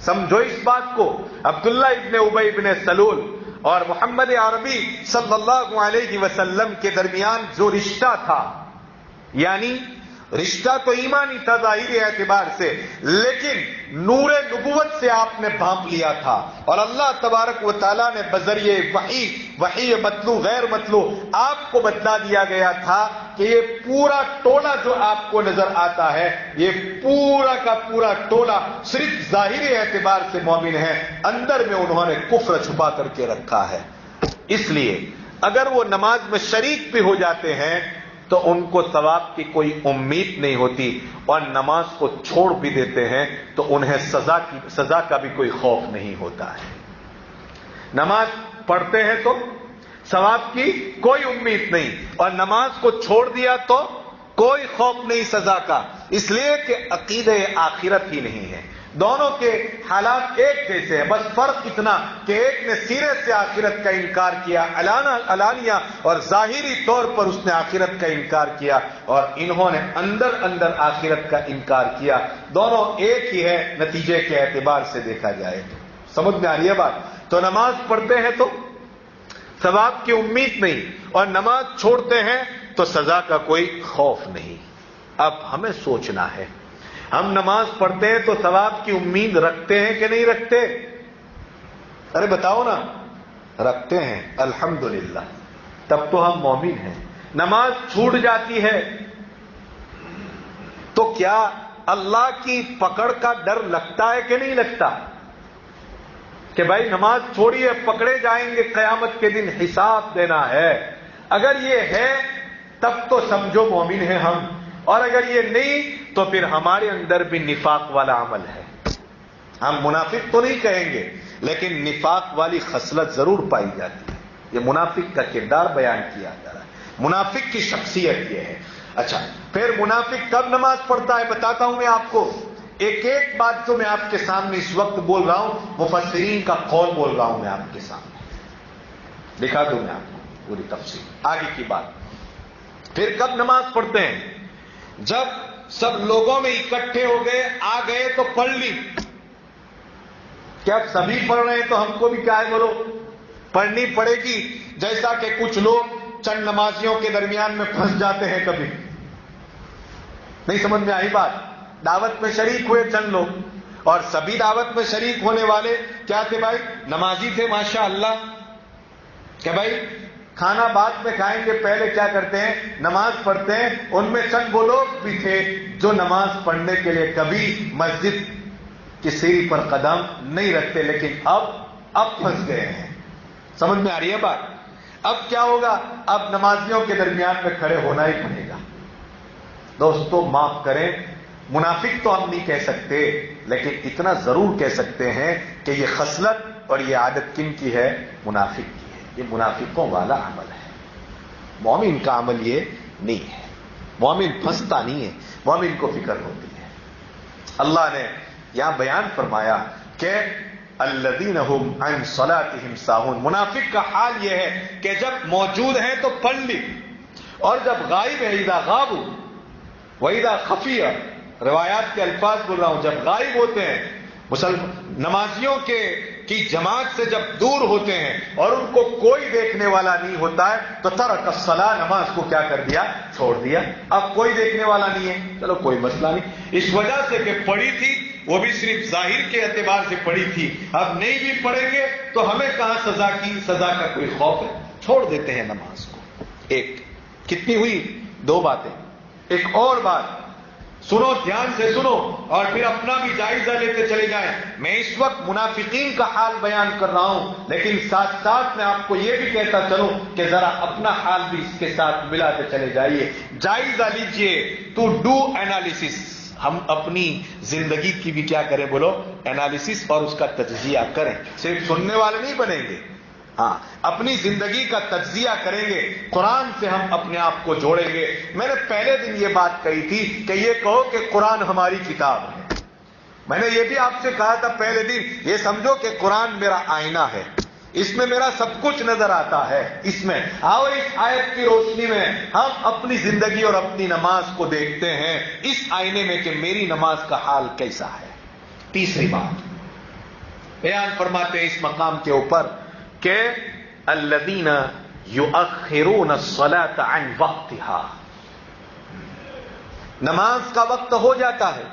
سمجھو اس بات کو. عبداللہ ابن ابی ابن سلول اور محمد عربی صلی اللہ علیہ وسلم کے درمیان جو رشتہ تھا، یعنی رشتہ تو ایمانی تھا ظاہری اعتبار سے، لیکن نور نبوت سے آپ نے بھانپ لیا تھا اور اللہ تبارک و تعالیٰ نے بذریعہ وحی مطلوع غیر مطلوع آپ کو بتلا دیا گیا تھا کہ یہ پورا ٹولہ جو آپ کو نظر آتا ہے یہ پورا کا پورا ٹولہ صرف ظاہری اعتبار سے مومن ہے، اندر میں انہوں نے کفر چھپا کر کے رکھا ہے. اس لیے اگر وہ نماز میں شریک بھی ہو جاتے ہیں تو ان کو ثواب کی کوئی امید نہیں ہوتی اور نماز کو چھوڑ بھی دیتے ہیں تو انہیں سزا کا بھی کوئی خوف نہیں ہوتا ہے. نماز پڑھتے ہیں تو ثواب کی کوئی امید نہیں اور نماز کو چھوڑ دیا تو کوئی خوف نہیں سزا کا، اس لیے کہ عقیدہ آخرت ہی نہیں ہے. دونوں کے حالات ایک جیسے ہیں، بس فرق اتنا کہ ایک نے سینے سے آخرت کا انکار کیا علانیہ اور ظاہری طور پر اس نے آخرت کا انکار کیا، اور انہوں نے اندر اندر آخرت کا انکار کیا۔ دونوں ایک ہی ہے نتیجے کے اعتبار سے دیکھا جائے تو۔ سمجھ میں آ رہی ہے بات؟ تو نماز پڑھتے ہیں تو ثواب کی امید نہیں، اور نماز چھوڑتے ہیں تو سزا کا کوئی خوف نہیں۔ اب ہمیں سوچنا ہے، ہم نماز پڑھتے ہیں تو ثواب کی امید رکھتے ہیں کہ نہیں رکھتے؟ ارے بتاؤ نا، رکھتے ہیں الحمدللہ، تب تو ہم مومن ہیں۔ نماز چھوٹ جاتی ہے تو کیا اللہ کی پکڑ کا ڈر لگتا ہے کہ نہیں لگتا؟ کہ بھائی نماز چھوڑیے، پکڑے جائیں گے قیامت کے دن، حساب دینا ہے۔ اگر یہ ہے تب تو سمجھو مومن ہیں ہم، اور اگر یہ نہیں تو پھر ہمارے اندر بھی نفاق والا عمل ہے۔ ہم منافق تو نہیں کہیں گے، لیکن نفاق والی خصلت ضرور پائی جاتی ہے۔ یہ منافق کا کردار بیان کیا جا رہا ہے، منافق کی شخصیت یہ ہے۔ اچھا، پھر منافق کب نماز پڑھتا ہے بتاتا ہوں میں آپ کو۔ ایک ایک بات جو میں آپ کے سامنے اس وقت بول رہا ہوں، مفسرین کا قول بول رہا ہوں میں آپ کے سامنے، دکھا دوں میں آپ کو پوری تفصیل آگے کی بات۔ پھر کب نماز پڑھتے ہیں؟ جب سب لوگوں میں اکٹھے ہو گئے، آ گئے تو پڑھ لی۔ کیا سبھی پڑھ رہے ہیں تو ہم کو بھی کیا ہے بولو، پڑھنی پڑے گی۔ جیسا کہ کچھ لوگ چند نمازیوں کے درمیان میں پھنس جاتے ہیں، کبھی نہیں سمجھ میں آئی بات۔ دعوت میں شریک ہوئے چند لوگ، اور سبھی دعوت میں شریک ہونے والے کیا تھے بھائی؟ نمازی تھے ماشاء اللہ، کہ بھائی کھانا بعد میں کھائیں گے، پہلے کیا کرتے ہیں؟ نماز پڑھتے ہیں۔ ان میں چند وہ لوگ بھی تھے جو نماز پڑھنے کے لیے کبھی مسجد کی سیڑھی پر قدم نہیں رکھتے، لیکن اب پھنس گئے ہیں۔ سمجھ میں آ رہی ہے بات؟ اب کیا ہوگا؟ اب نمازیوں کے درمیان میں کھڑے ہونا ہی پڑے گا۔ دوستو معاف کریں، منافق تو ہم نہیں کہہ سکتے، لیکن اتنا ضرور کہہ سکتے ہیں کہ یہ خصلت اور یہ عادت کن کی ہے؟ منافق کی ہے۔ یہ منافقوں والا عمل ہے، مومن کا عمل یہ نہیں ہے۔ مومن پھنستا نہیں ہے، مومن کو فکر ہوتی ہے۔ اللہ نے یہاں بیان فرمایا کہ الذین هم عن صلاتهم ساہون، منافق کا حال یہ ہے کہ جب موجود ہیں تو پڑھ لی، اور جب غائب ہے اذا غابوا واذا خفیہ، روایات کے الفاظ بول رہا ہوں، جب غائب ہوتے ہیں نمازیوں کی جماعت سے، جب دور ہوتے ہیں اور ان کو کوئی دیکھنے والا نہیں ہوتا ہے، تو ترک الصلاۃ، نماز کو کیا کر دیا؟ چھوڑ دیا۔ اب کوئی دیکھنے والا نہیں ہے، چلو کوئی مسئلہ نہیں، اس وجہ سے کہ پڑھی تھی وہ بھی صرف ظاہر کے اعتبار سے پڑھی تھی، اب نہیں بھی پڑھیں گے تو ہمیں کہاں سزا کی؟ سزا کا کوئی خوف ہے، چھوڑ دیتے ہیں نماز کو۔ ایک کتنی ہوئی؟ دو باتیں۔ ایک اور بات سنو، دھیان سے سنو، اور پھر اپنا بھی جائزہ لیتے چلے جائیں۔ میں اس وقت منافقین کا حال بیان کر رہا ہوں، لیکن ساتھ ساتھ میں آپ کو یہ بھی کہتا چلوں کہ ذرا اپنا حال بھی اس کے ساتھ ملاتے چلے جائیے، جائزہ لیجئے، ٹو ڈو انالیسس۔ ہم اپنی زندگی کی بھی کیا کریں بولو؟ انالیسس، اور اس کا تجزیہ کریں، صرف سننے والے نہیں بنیں گے، ہاں اپنی زندگی کا تجزیہ کریں گے، قرآن سے ہم اپنے آپ کو جوڑیں گے۔ میں نے پہلے دن یہ بات کہی تھی کہ یہ کہو کہ قرآن ہماری کتاب ہے۔ میں نے یہ بھی آپ سے کہا تھا پہلے دن، یہ سمجھو کہ قرآن میرا آئینہ ہے، اس میں میرا سب کچھ نظر آتا ہے۔ اس میں آؤ، اس آیت کی روشنی میں ہم اپنی زندگی اور اپنی نماز کو دیکھتے ہیں اس آئینے میں کہ میری نماز کا حال کیسا ہے۔ تیسری بات بیان فرماتے ہیں اس مقام کے اوپر کہ الذین یؤخرون الصلاۃ عن وقتها، نماز کا وقت ہو جاتا ہے،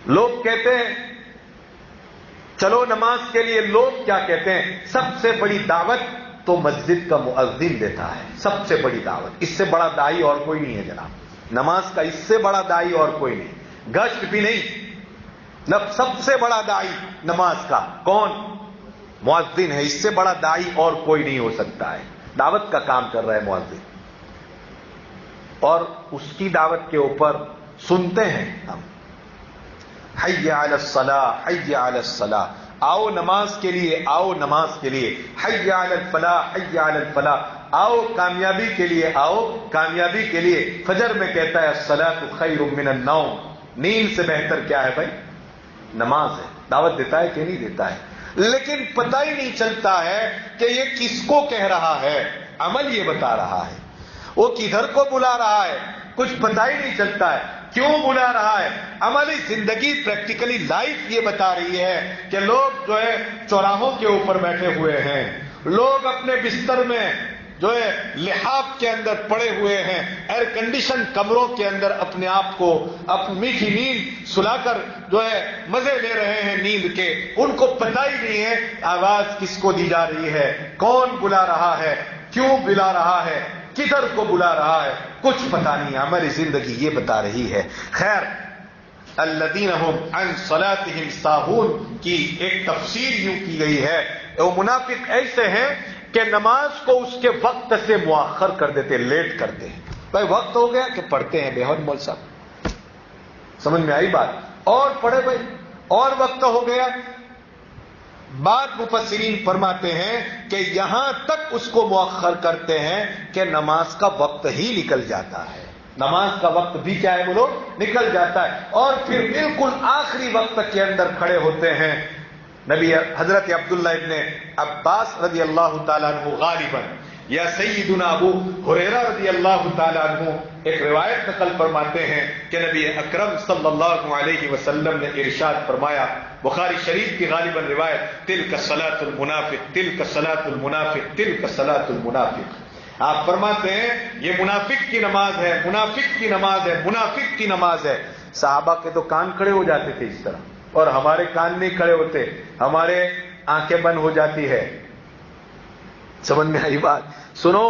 لوگ کہتے ہیں چلو نماز کے لیے، لوگ کیا کہتے ہیں؟ سب سے بڑی دعوت تو مسجد کا مؤذن دیتا ہے، سب سے بڑی دعوت، اس سے بڑا داعی اور کوئی نہیں ہے جناب، نماز کا اس سے بڑا داعی اور کوئی نہیں، گشت بھی نہیں، سب سے بڑا داعی نماز کا کون؟ مؤذن ہے، اس سے بڑا داعی اور کوئی نہیں ہو سکتا ہے، دعوت کا کام کر رہا ہے مؤذن، اور اس کی دعوت کے اوپر سنتے ہیں ہم، حی علی الصلاۃ، حی علی الصلاۃ، آؤ نماز کے لیے، آؤ نماز کے لیے، حی علی الفلاح، حی علی الفلاح، آؤ کامیابی کے لیے، آؤ کامیابی کے لیے۔ فجر میں کہتا ہے الصلاۃ خیر من النوم، نیند سے بہتر کیا ہے بھائی؟ نماز ہے. دعوت دیتا ہے کہ نہیں دیتا ہے؟ لیکن پتہ ہی نہیں چلتا ہے کہ یہ کس کو کہہ رہا ہے. عمل یہ بتا رہا ہے، وہ کدھر کو بلا رہا ہے کچھ پتہ ہی نہیں چلتا ہے. کیوں بلا رہا ہے؟ عملی زندگی پریکٹیکلی لائف یہ بتا رہی ہے کہ لوگ جو ہے چوراہوں کے اوپر بیٹھے ہوئے ہیں، لوگ اپنے بستر میں جو ہے لحاف کے اندر پڑے ہوئے ہیں، ایئر کنڈیشن کمروں کے اندر اپنے آپ کو اپنی میٹھی نیند سلا کر جو ہے مزے لے رہے ہیں نیند کے. ان کو پتہ ہی نہیں ہے آواز کس کو دی جا رہی ہے، کون بلا رہا ہے، کیوں بلا رہا ہے، کدھر کو بلا رہا ہے، کچھ پتہ نہیں. ہماری زندگی یہ بتا رہی ہے. خیر، الذین هم عن صلاتهم ساہون کی ایک تفسیر یوں کی گئی ہے، وہ منافق ایسے ہیں کہ نماز کو اس کے وقت سے مؤخر کر دیتے، لیٹ کرتے ہیں. بھائی وقت ہو گیا کہ پڑھتے ہیں. بے حد مول صاحب سمجھ میں آئی بات؟ اور پڑھے بھائی، اور وقت ہو گیا. بعض مفسرین فرماتے ہیں کہ یہاں تک اس کو مؤخر کرتے ہیں کہ نماز کا وقت ہی نکل جاتا ہے. نماز کا وقت بھی کیا ہے بولو؟ نکل جاتا ہے. اور پھر بالکل آخری وقت کے اندر کھڑے ہوتے ہیں. نبی حضرت عبداللہ ابن عباس رضی اللہ تعالیٰ عنہ غالباً یا سیدنا ابو ہریرہ رضی اللہ تعالیٰ عنہ ایک روایت نقل فرماتے ہیں کہ نبی اکرم صلی اللہ علیہ وسلم نے ارشاد فرمایا، بخاری شریف کی غالباً روایت، تلک صلاۃ المنافق، تلک صلاۃ المنافق، تلک صلاۃ المنافق. آپ فرماتے ہیں یہ منافق کی نماز ہے، منافق کی نماز ہے، منافق کی نماز ہے. صحابہ کے تو کان کھڑے ہو جاتے تھے اس طرح، اور ہمارے کان نہیں کھڑے ہوتے، ہمارے آنکھیں بند ہو جاتی ہے. سمجھ میں آئی بات؟ سنو،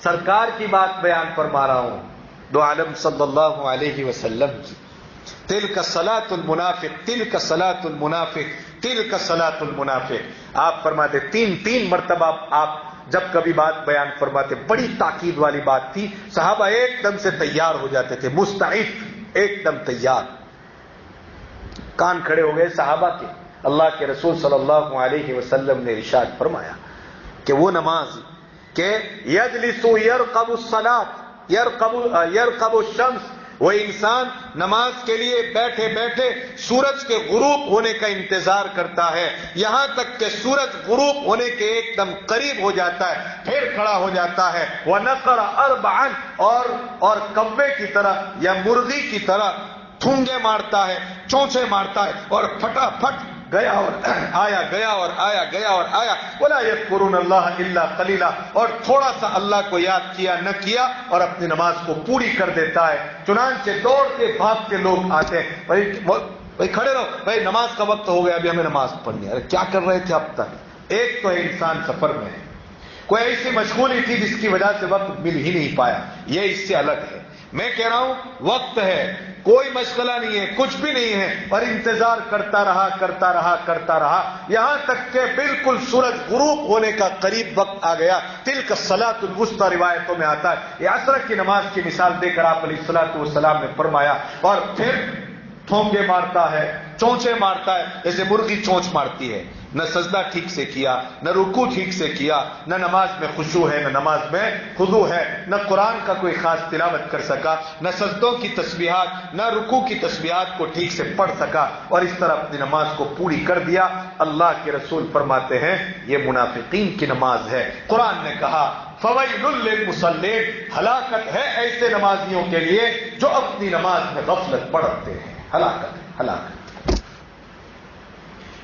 سرکار کی بات بیان فرما رہا ہوں، دو عالم صلی اللہ علیہ وسلم کی. تلک صلاۃ المنافق، تلک صلاۃ المنافق، تلک صلاۃ المنافق. آپ فرماتے تین مرتبہ آپ جب کبھی بات بیان فرماتے، بڑی تاکید والی بات تھی. صحابہ ایک دم سے تیار ہو جاتے تھے، مستعد، ایک دم تیار. کان کھڑے ہو گئے صحابہ کے. اللہ کے رسول صلی اللہ علیہ وسلم نے ارشاد فرمایا کہ وہ نماز کہ یجلس یرقب الصلاۃ یرقب الشمس، وہ انسان نماز کے لیے بیٹھے بیٹھے سورج کے غروب ہونے کا انتظار کرتا ہے، یہاں تک کہ سورج غروب ہونے کے ایک دم قریب ہو جاتا ہے، پھر کھڑا ہو جاتا ہے. وَنَقَرَ أَرْبَعًا، اور کوے کی طرح یا مرغی کی طرح ٹھونگے مارتا ہے، چونچے مارتا ہے، اور پھٹافٹ گیا اور آیا، گیا اور آیا، گیا اور آیا. وَلَا يَذْكُرُونَ اللَّهَ إِلَّا قَلِيلًا، اور تھوڑا سا اللہ کو یاد کیا نہ کیا اور اپنی نماز کو پوری کر دیتا ہے. چنانچہ دوڑتے بھاگتے لوگ آتے ہیں، بھائی کھڑے رہو، بھائی نماز کا وقت ہو گیا، ابھی ہمیں نماز پڑھنی ہے. ارے کیا کر رہے تھے اب تک؟ ایک تو انسان سفر میں ہے، کوئی ایسی مشغولی تھی جس کی وجہ سے وقت مل ہی نہیں پایا، یہ اس سے الگ ہے. میں کہہ رہا ہوں وقت ہے، کوئی مشغلہ نہیں ہے، کچھ بھی نہیں ہے، اور انتظار کرتا رہا یہاں تک کہ بالکل سورج غروب ہونے کا قریب وقت آ گیا. تلک الصلاۃ الوسطی روایتوں میں آتا ہے. یہ عصر کی نماز کی مثال دے کر آپ علیہ الصلاۃ والسلام نے فرمایا. اور پھر ٹھونگے مارتا ہے، چونچے مارتا ہے، جیسے مرغی چونچ مارتی ہے. نہ سجدہ ٹھیک سے کیا، نہ رکوع ٹھیک سے کیا، نہ نماز میں خشوع ہے، نہ نماز میں خضوع ہے، نہ قرآن کا کوئی خاص تلاوت کر سکا، نہ سجدوں کی تسبیحات، نہ رکوع کی تسبیحات کو ٹھیک سے پڑھ سکا، اور اس طرح اپنی نماز کو پوری کر دیا. اللہ کے رسول فرماتے ہیں یہ منافقین کی نماز ہے. قرآن نے کہا فَوَيْلٌ لِّلْمُصَلِّينَ، ہلاکت ہے ایسے نمازیوں کے لیے جو اپنی نماز میں غفلت برتتے ہیں. ہلاکت ہے، ہلاکت.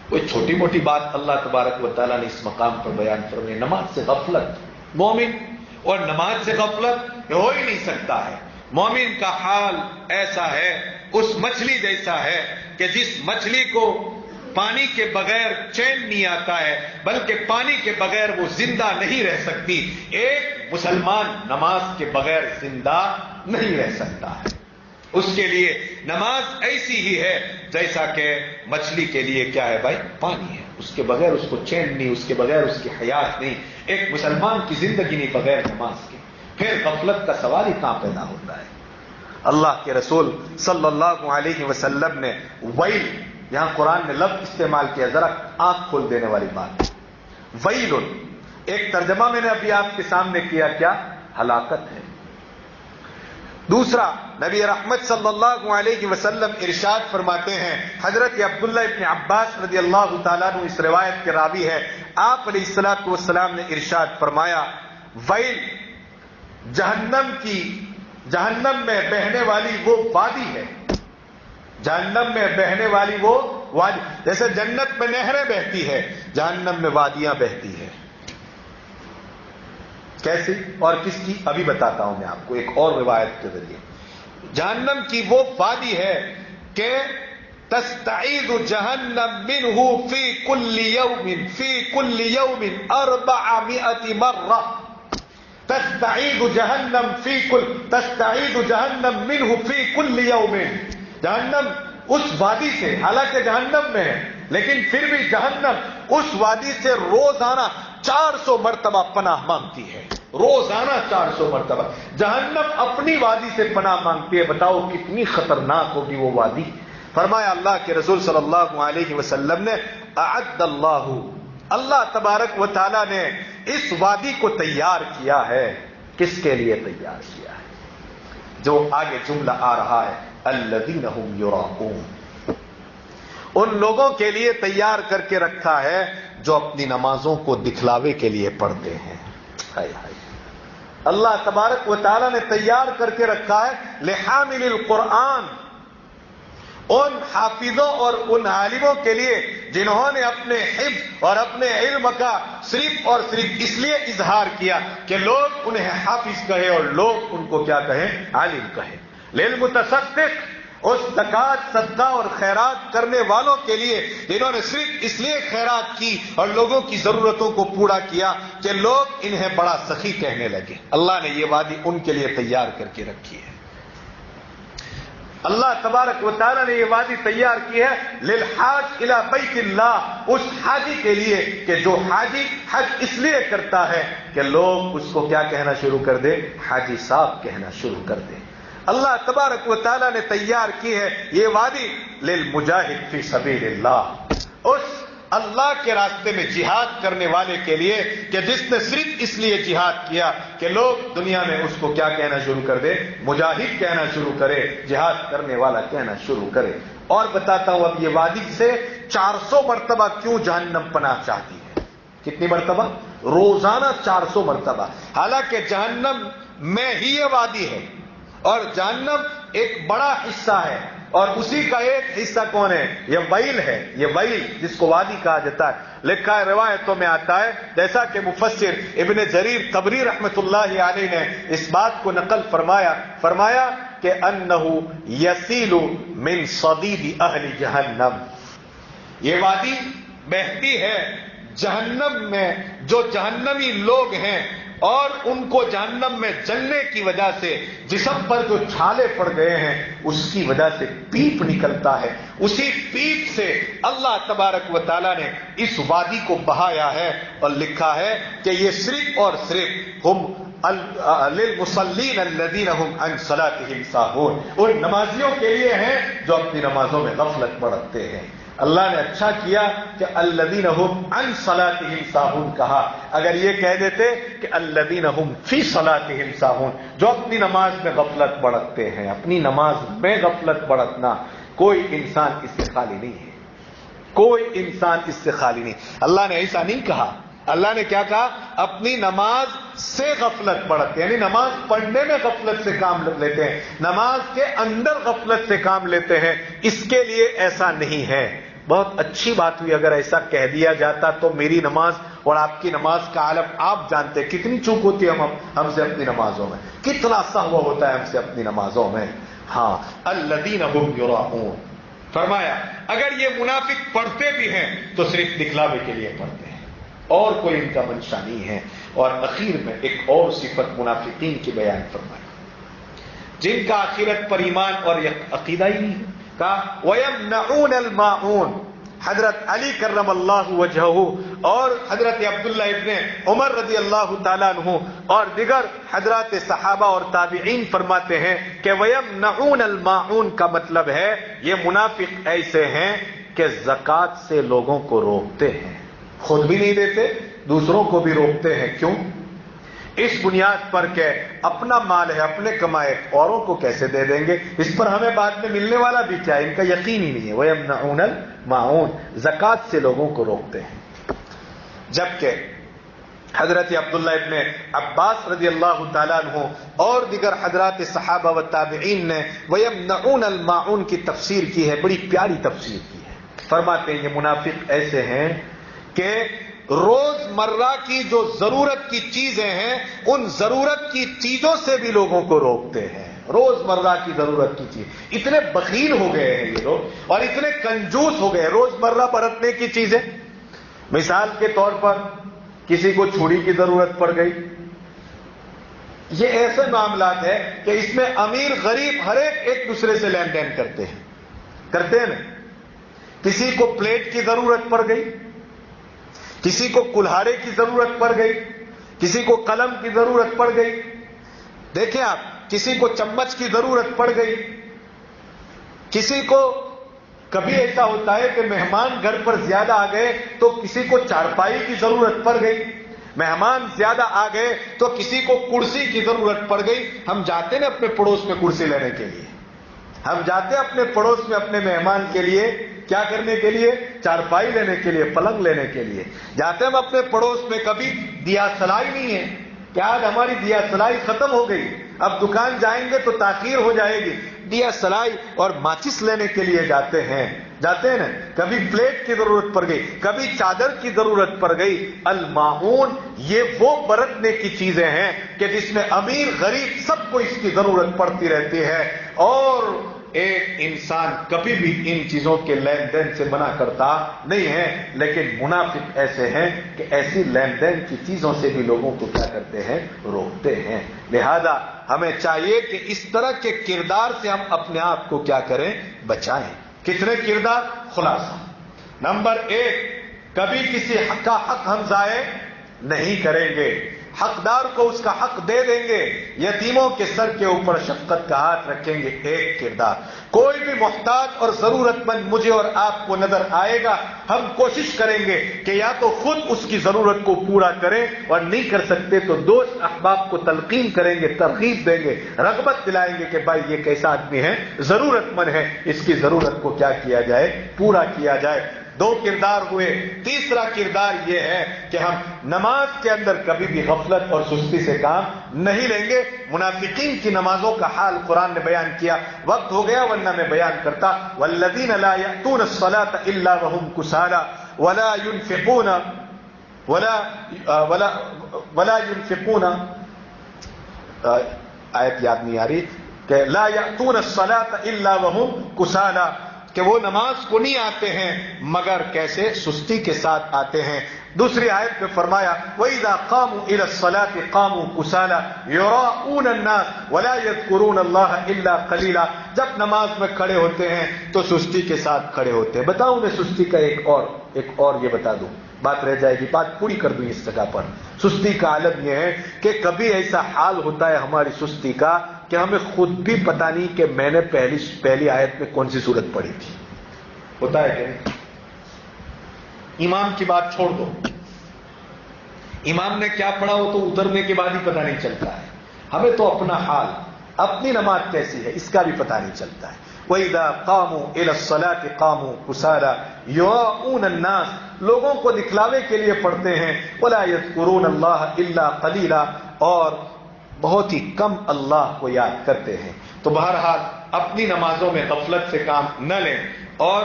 کوئی چھوٹی موٹی بات اللہ تبارک و تعالیٰ نے اس مقام پر بیان فرمائی. نماز سے غفلت، مومن اور نماز سے غفلت ہو ہی نہیں سکتا ہے. مومن کا حال ایسا ہے، اس مچھلی جیسا ہے کہ جس مچھلی کو پانی کے بغیر چین نہیں آتا ہے، بلکہ پانی کے بغیر وہ زندہ نہیں رہ سکتی. ایک مسلمان نماز کے بغیر زندہ نہیں رہ سکتا ہے. اس کے لیے نماز ایسی ہی ہے جیسا کہ مچھلی کے لیے کیا ہے بھائی؟ پانی ہے. اس کے بغیر اس کو چین نہیں، اس کے بغیر اس کی حیات نہیں. ایک مسلمان کی زندگی نہیں بغیر نماز کے. پھر غفلت کا سوال ہی کہاں پیدا ہوتا ہے؟ اللہ کے رسول صلی اللہ علیہ وسلم نے ویل، یہاں قرآن نے لفظ استعمال کیا، ذرا آنکھ کھول دینے والی بات. ویل، ایک ترجمہ میں نے ابھی آپ کے سامنے کیا، کیا؟ ہلاکت ہے. دوسرا، نبی رحمت صلی اللہ علیہ وسلم ارشاد فرماتے ہیں، حضرت عبداللہ ابن عباس رضی اللہ تعالیٰ عنہ اس روایت کے راوی ہے، آپ علیہ الصلوۃ والسلام نے ارشاد فرمایا، ویل، جہنم میں بہنے والی وہ وادی ہے، جہنم میں بہنے والی وہ وادی، جیسے جنت میں نہریں بہتی ہے، جہنم میں وادیاں بہتی ہے۔ کیسی اور کس کی؟ ابھی بتاتا ہوں میں آپ کو ایک اور روایت کے ذریعے۔ جہنم کی وہ وادی ہے کہ تستعیذ جہنم منہ فی کل یوم 400 مرہ، تستعیذ جہنم منہ فی کل یوم، جہنم اس وادی سے، حالانکہ جہنم میں ہے لیکن پھر بھی جہنم اس وادی سے روزانہ 400 مرتبہ پناہ مانگتی ہے، روزانہ 400 مرتبہ جہنم اپنی وادی سے پناہ مانگتی ہے۔ بتاؤ کتنی خطرناک ہوگی وہ وادی۔ فرمایا اللہ کے رسول صلی اللہ علیہ وسلم نے، اعد اللہ تبارک و تعالی نے اس وادی کو تیار کیا ہے۔ کس کے لیے تیار کیا ہے؟ جو آگے جملہ آ رہا ہے، الذین هم یراؤون، ان لوگوں کے لیے تیار کر کے رکھا ہے جو اپنی نمازوں کو دکھلاوے کے لیے پڑھتے ہیں۔ ہائے ہائے، اللہ تبارک و تعالی نے تیار کر کے رکھا ہے لحامل القرآن، ان حافظوں اور ان عالموں کے لیے جنہوں نے اپنے حفظ اور اپنے علم کا صرف اور صرف اس لیے اظہار کیا کہ لوگ انہیں حافظ کہے اور لوگ ان کو کیا کہیں؟ عالم کہیں۔ للمتصدق، اس زکات، صدقہ اور خیرات کرنے والوں کے لیے جنہوں نے صرف اس لیے خیرات کی اور لوگوں کی ضرورتوں کو پورا کیا کہ لوگ انہیں بڑا سخی کہنے لگے، اللہ نے یہ وادی ان کے لیے تیار کر کے رکھی ہے۔ اللہ تبارک و تعالی نے یہ وادی تیار کی ہے للحاج الی بیت اللہ، اس حاجی کے لیے کہ جو حاجی حج اس لیے کرتا ہے کہ لوگ اس کو کیا کہنا شروع کر دے؟ حاجی صاحب کہنا شروع کر دے۔ اللہ تبارک و تعالی نے تیار کی ہے یہ وادی للمجاہد فی سبیل اللہ، اس اللہ کے راستے میں جہاد کرنے والے کے لیے کہ جس نے صرف اس لیے جہاد کیا کہ لوگ دنیا میں اس کو کیا کہنا شروع کر دے؟ مجاہد کہنا شروع کرے، جہاد کرنے والا کہنا شروع کرے۔ اور بتاتا ہوں اب یہ وادی سے 400 مرتبہ کیوں جہنم پناہ چاہتی ہے۔ کتنی مرتبہ؟ روزانہ 400 مرتبہ، حالانکہ جہنم میں ہی یہ وادی ہے اور جہنم ایک بڑا حصہ ہے، اور اسی کا ایک حصہ کون ہے؟ یہ ویل ہے، یہ ویل جس کو وادی کہا جاتا ہے۔ لکھا ہے، روایتوں میں آتا ہے، جیسا کہ مفسر ابن جریر طبری رحمت اللہ علیہ نے اس بات کو نقل فرمایا کہ انہ یسیل من صدید اہل جہنم، یہ وادی بہتی ہے جہنم میں جو جہنمی لوگ ہیں اور ان کو جہنم میں جلنے کی وجہ سے جسم پر جو چھالے پڑ گئے ہیں اس کی وجہ سے پیپ نکلتا ہے، اسی پیپ سے اللہ تبارک و تعالی نے اس وادی کو بہایا ہے اور لکھا ہے کہ یہ صرف اور صرف ہم للمصلین الذین هم عن صلاتهم ساہون، ان نمازیوں کے لیے ہیں جو اپنی نمازوں میں غفلت برتتے ہیں۔ اللہ نے اچھا کیا کہ الذین هم عن صلاتهم ساہون کہا، اگر یہ کہہ دیتے کہ الذین هم فی صلاتهم ساہون، جو اپنی نماز میں غفلت برتتے ہیں، اپنی نماز میں غفلت برتنا، کوئی انسان اس سے خالی نہیں ہے، کوئی انسان اس سے خالی نہیں۔ اللہ نے ایسا نہیں کہا، اللہ نے کیا کہا؟ اپنی نماز سے غفلت برتتے، یعنی نماز پڑھنے میں غفلت سے کام لیتے ہیں، نماز کے اندر غفلت سے کام لیتے ہیں، اس کے لیے ایسا نہیں ہے۔ بہت اچھی بات ہوئی اگر ایسا کہہ دیا جاتا تو میری نماز اور آپ کی نماز کا عالم آپ جانتے کتنی چوک ہوتی ہے ہم سے اپنی نمازوں میں، کتنا سہو ہوتا ہے ہم سے اپنی نمازوں میں۔ ہاں، الذین هم یراؤون، فرمایا اگر یہ منافق پڑھتے بھی ہیں تو صرف دکھلاوے کے لیے پڑھتے ہیں اور کوئی ان کا منشا نہیں ہے۔ اور اخیر میں ایک اور صفت منافقین کی بیان فرمائی جن کا آخرت پر ایمان اور عقیدہ ہی نہیں ہے، کہا وَيَمْنَعُونَ الْمَاعُونَ، حضرت علی کرم اللہ وجہہ اور حضرت عبداللہ ابن عمر رضی اللہ تعالیٰ عنہ اور دیگر حضرات صحابہ اور تابعین فرماتے ہیں کہ وَيَمْنَعُونَ الْمَاعُونَ کا مطلب ہے یہ منافق ایسے ہیں کہ زکوٰۃ سے لوگوں کو روکتے ہیں، خود بھی نہیں دیتے، دوسروں کو بھی روکتے ہیں۔ کیوں؟ اس بنیاد پر کہ اپنا مال ہے اپنے کمائے اوروں کو کیسے دے دیں گے، اس پر ہمیں بعد میں ملنے والا بھی کیا ہے، ان کا یقین ہی نہیں ہے۔ وَيَمْنَعُونَ الْمَاعُونَ، زکوٰۃ سے لوگوں کو روکتے ہیں۔ جبکہ حضرت عبداللہ ابن عباس رضی اللہ تعالیٰ عنہ اور دیگر حضرات صحابہ و تابعین نے وَيَمْنَعُونَ الْمَاعُونَ کی تفسیر کی ہے، بڑی پیاری تفسیر کی ہے۔ فرماتے ہیں یہ منافق ایسے ہیں کہ روز مرہ کی جو ضرورت کی چیزیں ہیں ان ضرورت کی چیزوں سے بھی لوگوں کو روکتے ہیں۔ روز مرہ کی ضرورت کی چیز، اتنے بخیل ہو گئے ہیں یہ لوگ اور اتنے کنجوس ہو گئے۔ روز مرہ برتنے کی چیزیں، مثال کے طور پر کسی کو چھری کی ضرورت پڑ گئی، یہ ایسے معاملات ہیں کہ اس میں امیر غریب ہر ایک دوسرے سے لین دین کرتے ہیں نا۔ کسی کو پلیٹ کی ضرورت پڑ گئی، کسی کو کلہاڑے کی ضرورت پڑ گئی، کسی کو قلم کی ضرورت پڑ گئی، دیکھیں آپ، کسی کو چمچ کی ضرورت پڑ گئی، کسی کو کبھی ایسا ہوتا ہے کہ مہمان گھر پر زیادہ آ گئے تو کسی کو چارپائی کی ضرورت پڑ گئی، مہمان زیادہ آ گئے تو کسی کو کرسی کی ضرورت پڑ گئی۔ ہم جاتے ہیں اپنے پڑوس میں کرسی لینے کے لیے، ہم جاتے ہیں اپنے پڑوس میں اپنے مہمان کے لیے کیا کرنے کے لیے، چارپائی لینے کے لیے، پلنگ لینے کے لیے جاتے ہیں ہم اپنے پڑوس میں۔ کبھی دیا سلائی نہیں ہے کہ آج ہماری دیا سلائی ختم ہو گئی، اب دکان جائیں گے تو تاخیر ہو جائے گی، دیا سلائی اور ماچس لینے کے لیے جاتے ہیں نا۔ کبھی پلیٹ کی ضرورت پڑ گئی، کبھی چادر کی ضرورت پڑ گئی۔ الماعون یہ وہ برتنے کی چیزیں ہیں کہ جس میں امیر غریب سب کو اس کی ضرورت پڑتی رہتی ہے، اور ایک انسان کبھی بھی ان چیزوں کے لین دین سے منع کرتا نہیں ہے، لیکن منافق ایسے ہیں کہ ایسی لین دین کی چیزوں سے بھی لوگوں کو کیا کرتے ہیں، روکتے ہیں۔ لہذا ہمیں چاہیے کہ اس طرح کے کردار سے ہم اپنے آپ کو کیا کریں، بچائیں۔ کتنے کردار؟ خلاصہ نمبر 1، کبھی کسی کا حق ہم ضائع نہیں کریں گے، حقدار کو اس کا حق دے دیں گے، یتیموں کے سر کے اوپر شفقت کا ہاتھ رکھیں گے۔ ایک کردار، کوئی بھی محتاج اور ضرورت مند مجھے اور آپ کو نظر آئے گا، ہم کوشش کریں گے کہ یا تو خود اس کی ضرورت کو پورا کریں، اور نہیں کر سکتے تو دوست احباب کو تلقین کریں گے، ترغیب دیں گے، رغبت دلائیں گے کہ بھائی یہ کیسا آدمی ہے، ضرورت مند ہے، اس کی ضرورت کو کیا کیا جائے، پورا کیا جائے۔ 2 کردار ہوئے۔ تیسرا کردار یہ ہے کہ ہم نماز کے اندر کبھی بھی غفلت اور سستی سے کام نہیں لیں گے۔ منافقین کی نمازوں کا حال قرآن نے بیان کیا، وقت ہو گیا ورنہ میں بیان کرتا۔ والذین لا یأتون الصلاۃ الا وهم کسالى ولا ينفقون آیت یاد نہیں آ رہی کہ لا یأتون الصلاۃ الا وهم کسالى، کہ وہ نماز کو نہیں آتے ہیں مگر کیسے، سستی کے ساتھ آتے ہیں۔ دوسری آیت میں فرمایا وَإِذَا قَامُوا إِلَى الصَّلَاةِ قَامُوا كُسَالَى يُرَاءُونَ النَّاسَ وَلَا يَذْكُرُونَ اللَّهَ إِلَّا قَلِيلًا، جب نماز میں کھڑے ہوتے ہیں تو سستی کے ساتھ کھڑے ہوتے ہیں۔ بتاؤں میں سستی کا ایک اور یہ بتا دوں، بات رہ جائے گی، بات پوری کر دوں اس جگہ پر۔ سستی کا عالم یہ ہے کہ کبھی ایسا حال ہوتا ہے ہماری سستی کا کہ ہمیں خود بھی پتا نہیں کہ میں نے پہلی آیت میں کون سی سورت پڑھی تھی۔ ہوتا ہے کہ امام کی بات چھوڑ دو، امام نے کیا پڑھا ہو تو اترنے کے بعد ہی پتہ نہیں چلتا ہے، ہمیں تو اپنا حال، اپنی نماز کیسی ہے اس کا بھی پتہ نہیں چلتا ہے۔ وَإِذَا قَامُوا إِلَى الصَّلَاةِ قَامُوا كُسَالَى يُرَاءُونَ النَّاسَ، لوگوں کو دکھلاوے کے لیے پڑھتے ہیں، وَلَا يَذْكُرُونَ اللَّهَ إِلَّا قَلِيلًا، اور بہت ہی کم اللہ کو یاد کرتے ہیں۔ تو بہرحال اپنی نمازوں میں غفلت سے کام نہ لیں، اور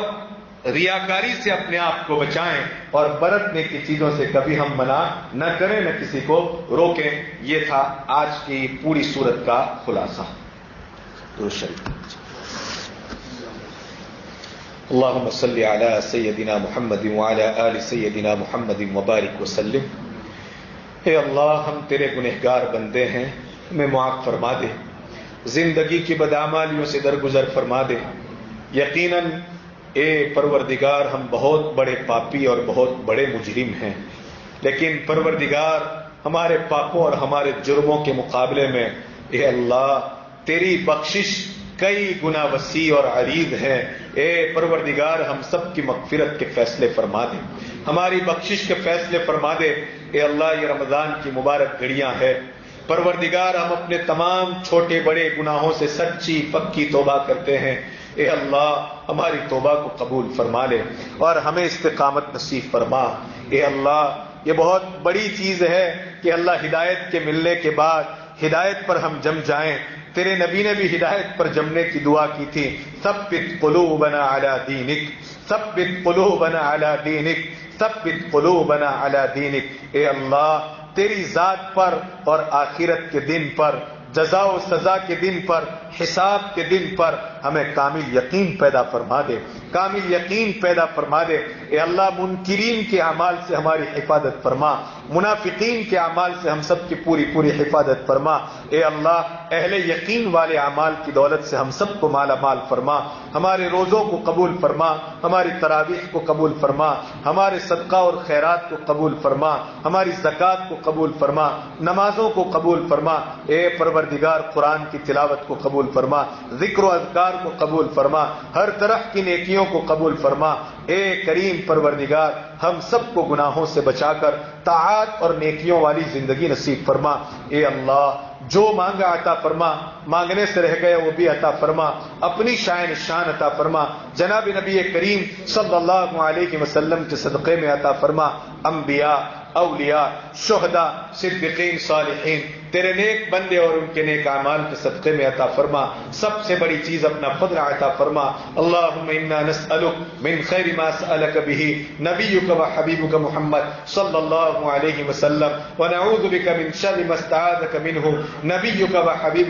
ریاکاری سے اپنے آپ کو بچائیں، اور برتنے کی چیزوں سے کبھی ہم منع نہ کریں، نہ کسی کو روکیں۔ یہ تھا آج کی پوری سورت کا خلاصہ۔ درود شریف۔ اللهم صل على سيدنا محمد وعلى آل سيدنا محمد وبارك وسلم۔ اے اللہ، ہم تیرے گنہگار بندے ہیں، ہمیں معاف فرما دے، زندگی کی بدعمالیوں سے درگزر فرما دے۔ یقیناً اے پروردگار، ہم بہت بڑے پاپی اور بہت بڑے مجرم ہیں، لیکن پروردگار ہمارے پاپوں اور ہمارے جرموں کے مقابلے میں اے اللہ تیری بخشش کئی گنا وسیع اور عریض ہے۔ اے پروردگار، ہم سب کی مغفرت کے فیصلے فرما دے، ہماری بخشش کے فیصلے فرما دے۔ اے اللہ، یہ رمضان کی مبارک گھڑیاں ہے، پروردگار ہم اپنے تمام چھوٹے بڑے گناہوں سے سچی پکی توبہ کرتے ہیں، اے اللہ ہماری توبہ کو قبول فرما لے اور ہمیں استقامت نصیب فرما۔ اے اللہ یہ بہت بڑی چیز ہے کہ اللہ ہدایت کے ملنے کے بعد ہدایت پر ہم جم جائیں۔ تیرے نبی نے بھی ہدایت پر جمنے کی دعا کی تھی، ثبت قلوبنا علی دینک، ثبت قلوبنا علی دینک، ثبت قلوبنا علی دینک۔ اے اللہ تیری ذات پر اور آخرت کے دن پر، جزا و سزا کے دن پر، حساب کے دن پر ہمیں کامل یقین پیدا فرما دے، کامل یقین پیدا فرما دے۔ اے اللہ منکرین کے اعمال سے ہماری حفاظت فرما، منافقین کے اعمال سے ہم سب کی پوری پوری حفاظت فرما۔ اے اللہ اہل یقین والے اعمال کی دولت سے ہم سب کو مالا مال فرما، ہمارے روزوں کو قبول فرما، ہماری تراویح کو قبول فرما، ہمارے صدقہ اور خیرات کو قبول فرما، ہماری زکوٰۃ کو قبول فرما، نمازوں کو قبول فرما۔ اے پروردگار قرآن کی تلاوت کو قبول فرما، ذکر و اذکار کو قبول فرما، ہر طرح کی نیکیوں کو قبول فرما۔ اے کریم پروردگار ہم سب کو گناہوں سے بچا کر طاعات اور نیکیوں والی زندگی نصیب فرما۔ اے اللہ جو مانگا عطا فرما، مانگنے سے رہ گئے وہ بھی عطا فرما، اپنی شان عطا فرما، جناب نبی کریم صلی اللہ علیہ وسلم کے صدقے میں عطا فرما۔ انبیاء، اولیاء، شہداء، صدیقین، صالحین تیرے نیک بندے اور ان کے نیک اعمال کے صدقے میں عطا فرما۔ سب سے بڑی چیز اپنا فضل عطا فرما۔ اللہم انا نسألک من خیر ما سألک به نبیک و حبیبک محمد صلی اللہ علیہ وسلم ونعوذ بک من شر ما استعاذک منہ نبیک و حبیبک